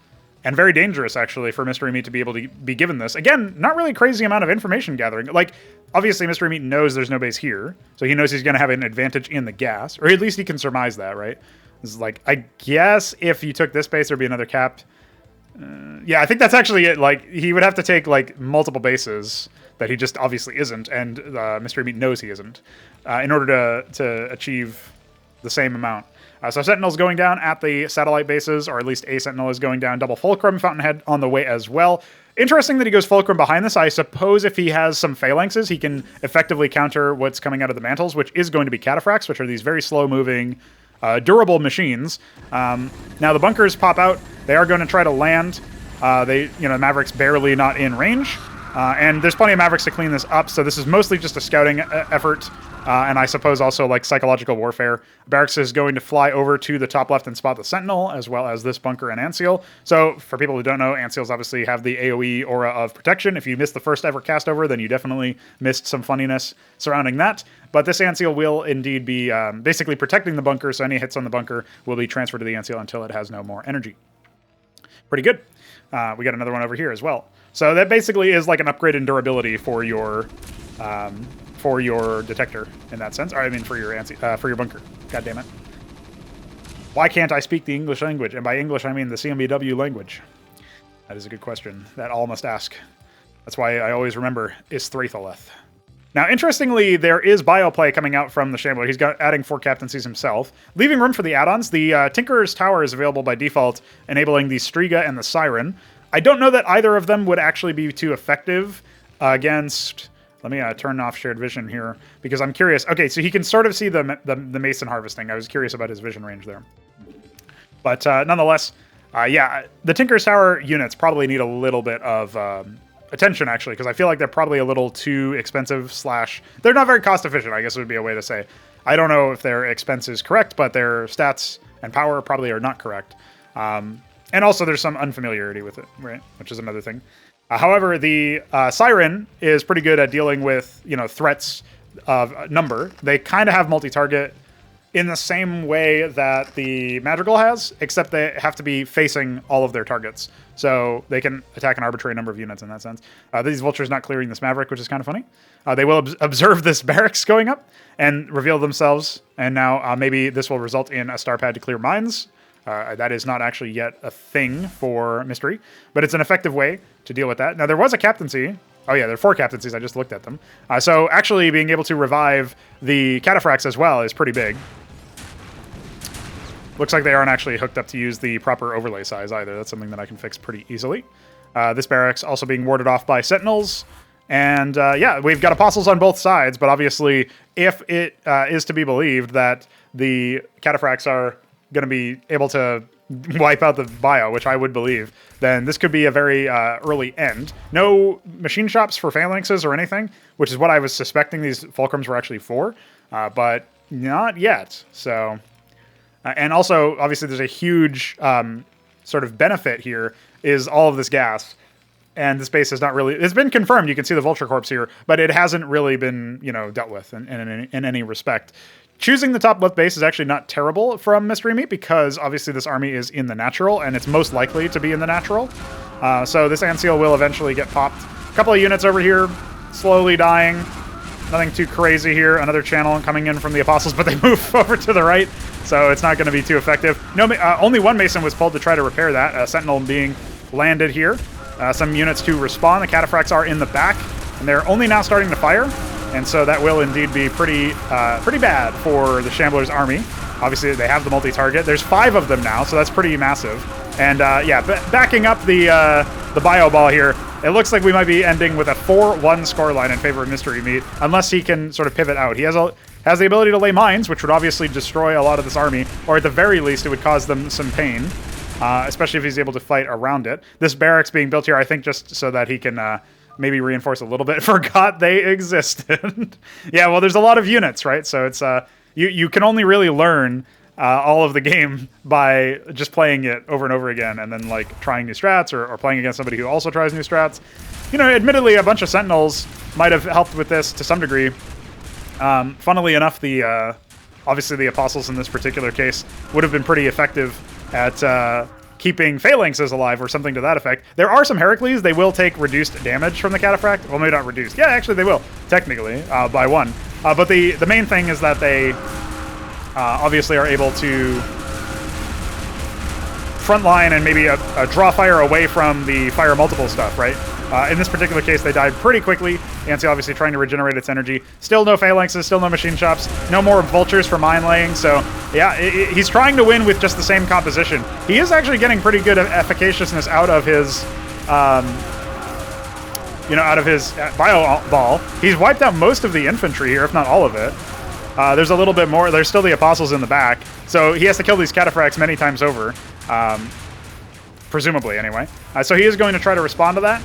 [SPEAKER 2] And very dangerous, actually, for Mystery Meat to be able to be given this. Again, not really a crazy amount of information gathering. Like, obviously, Mystery Meat knows there's no base here, so he knows he's going to have an advantage in the gas. Or at least he can surmise that, right? It's like, I guess if you took this base, there'd be another capped. Yeah, I think that's actually it. Like, he would have to take, like, multiple bases that he just obviously isn't, and Mystery Meat knows he isn't, in order to achieve the same amount. So Sentinel's going down at the satellite bases, or at least a Sentinel is going down. Double Fulcrum, Fountainhead on the way as well. Interesting that he goes Fulcrum behind this. I suppose if he has some phalanxes, he can effectively counter what's coming out of the mantles, which is going to be cataphracts, which are these very slow-moving, durable machines. Now the bunkers pop out. They are going to try to land. Maverick's barely not in range. And there's plenty of Mavericks to clean this up, so this is mostly just a scouting effort, and I suppose also like psychological warfare. Barracks is going to fly over to the top left and spot the Sentinel, as well as this bunker and Anseal. So for people who don't know, Anseals obviously have the AoE aura of protection. If you missed the first ever cast over, then you definitely missed some funniness surrounding that. But this Anseal will indeed be basically protecting the bunker, so any hits on the bunker will be transferred to the Anseal until it has no more energy. Pretty good. We got another one over here as well. So that basically is like an upgrade in durability for your detector in that sense. Or I mean for your bunker. God damn it. Why can't I speak the English language? And by English I mean the CMBW language. That is a good question that all must ask. That's why I always remember Istrathaleth. Now, interestingly, there is bioplay coming out from the Shambler. He's adding 4 captaincies himself, leaving room for the add-ons. The Tinkerer's Tower is available by default, enabling the Striga and the Siren. I don't know that either of them would actually be too effective against... Let me turn off shared vision here, because I'm curious. Okay, so he can sort of see the Mason harvesting. I was curious about his vision range there. But nonetheless, yeah, the Tinkerer's Tower units probably need a little bit of... attention, actually, because I feel like they're probably a little too expensive / they're not very cost efficient, I guess would be a way to say. I don't know if their expense is correct, but their stats and power probably are not correct. And also there's some unfamiliarity with it, right? Which is another thing. However, the Siren is pretty good at dealing with, threats of number. They kind of have multi-target in the same way that the Madrigal has, except they have to be facing all of their targets. So they can attack an arbitrary number of units in that sense. These vultures not clearing this Maverick, which is kind of funny. They will observe this barracks going up and reveal themselves. And now maybe this will result in a star pad to clear mines. That is not actually yet a thing for Mystery, but it's an effective way to deal with that. Now, there was a captaincy. Oh, yeah, there are 4 captaincies. I just looked at them. So actually being able to revive the cataphracts as well is pretty big. Looks like they aren't actually hooked up to use the proper overlay size either. That's something that I can fix pretty easily. This barracks also being warded off by sentinels. And yeah, we've got apostles on both sides, but obviously if it is to be believed that the cataphracts are going to be able to wipe out the bio, which I would believe, then this could be a very early end. No machine shops for phalanxes or anything, which is what I was suspecting these fulcrums were actually for, but not yet. So... and also, obviously, there's a huge sort of benefit here, is all of this gas. And this base is not really... It's been confirmed. You can see the Vulture Corpse here, but it hasn't really been, dealt with in any respect. Choosing the top left base is actually not terrible from Mystery Meat, because obviously this army is in the natural, and it's most likely to be in the natural. So this Anseal will eventually get popped. A couple of units over here, slowly dying. Nothing too crazy here. Another channel coming in from the Apostles, but they move over to the right, so it's not going to be too effective. No, only one Mason was pulled to try to repair that. Sentinel being landed here. some units to respawn. The cataphracts are in the back, and they're only now starting to fire, and so that will indeed be pretty bad for the Shambler's army. Obviously, they have the multi-target. There's 5 of them now, so that's pretty massive. And yeah, backing up the bio ball here, it looks like we might be ending with a 4-1 scoreline in favor of Mystery Meat, unless he can sort of pivot out. He has the ability to lay mines, which would obviously destroy a lot of this army, or at the very least, it would cause them some pain, especially if he's able to fight around it. This barracks being built here, I think, just so that he can maybe reinforce a little bit. Forgot they existed. Yeah, well, there's a lot of units, right? So it's you can only really learn all of the game by just playing it over and over again, and then like trying new strats or playing against somebody who also tries new strats. You know, admittedly, a bunch of Sentinels might have helped with this to some degree. Funnily enough, obviously the Apostles in this particular case would have been pretty effective at keeping Phalanxes alive or something to that effect. There are some Heracles. They will take reduced damage from the Cataphract. Well, maybe not reduced. Yeah, actually they will, technically, by 1. But the main thing is that they obviously are able to frontline and maybe draw fire away from the fire multiple stuff, right? In this particular case, they died pretty quickly. Yancy obviously trying to regenerate its energy. Still no Phalanxes, still no machine shops, no more vultures for mine laying. So yeah, he's trying to win with just the same composition. He is actually getting pretty good efficaciousness out of his out of his bio ball. He's wiped out most of the infantry here, if not all of it. There's a little bit more. There's still the Apostles in the back. So he has to kill these Cataphracts many times over. Presumably, anyway. So he is going to try to respond to that.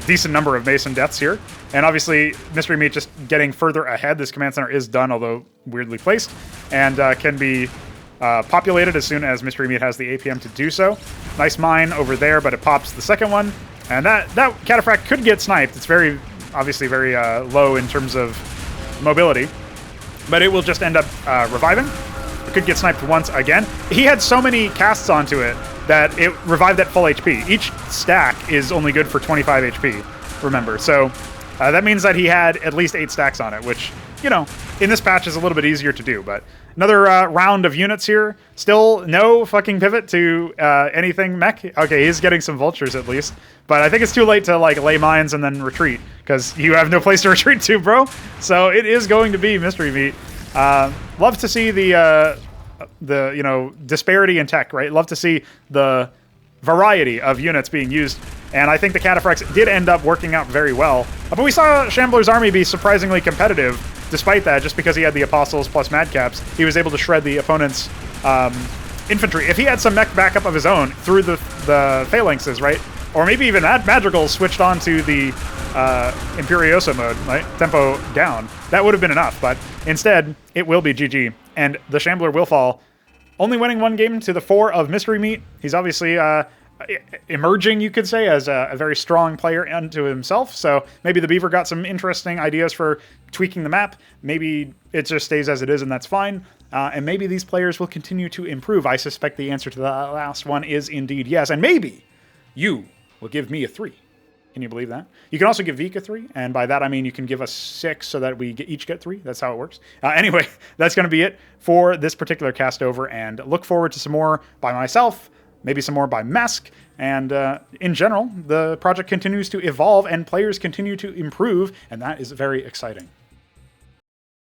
[SPEAKER 2] Decent number of Mason deaths here. And obviously, Mystery Meat just getting further ahead. This command center is done, although weirdly placed, and can be populated as soon as Mystery Meat has the APM to do so. Nice mine over there, but it pops the second one. And that Cataphract could get sniped. It's obviously very low in terms of mobility, but it will just end up reviving. It could get sniped once again. He had so many casts onto it that it revived at full HP. Each stack is only good for 25 HP, remember. So that means that he had at least 8 stacks on it, which, you know, in this patch is a little bit easier to do. But another round of units here. Still no fucking pivot to anything mech. Okay, he's getting some vultures at least. But I think it's too late to like lay mines and then retreat, because you have no place to retreat to, bro. So it is going to be Mystery Meat. Love to see the disparity in tech, right? Love to see the variety of units being used. And I think the Cataphracts did end up working out very well. But we saw Shambler's army be surprisingly competitive despite that, just because he had the Apostles plus Madcaps. He was able to shred the opponent's infantry. If he had some mech backup of his own through the Phalanxes, right? Or maybe even Madrigal switched on to the Imperioso mode, right? Tempo down. That would have been enough, but instead, it will be GG. And the Shambler will fall, only winning 1 game to the 4 of Mystery Meat. He's obviously emerging, you could say, as a very strong player unto himself. So maybe the Beaver got some interesting ideas for tweaking the map. Maybe it just stays as it is, and that's fine. And maybe these players will continue to improve. I suspect the answer to the last one is indeed yes. And maybe you will give me a 3. Can you believe that? You can also give Vika 3, and by that I mean you can give us 6 so that we each get 3. That's how it works. Anyway, that's going to be it for this particular cast over, and look forward to some more by myself, maybe some more by Mesk, and in general, the project continues to evolve and players continue to improve, and that is very exciting.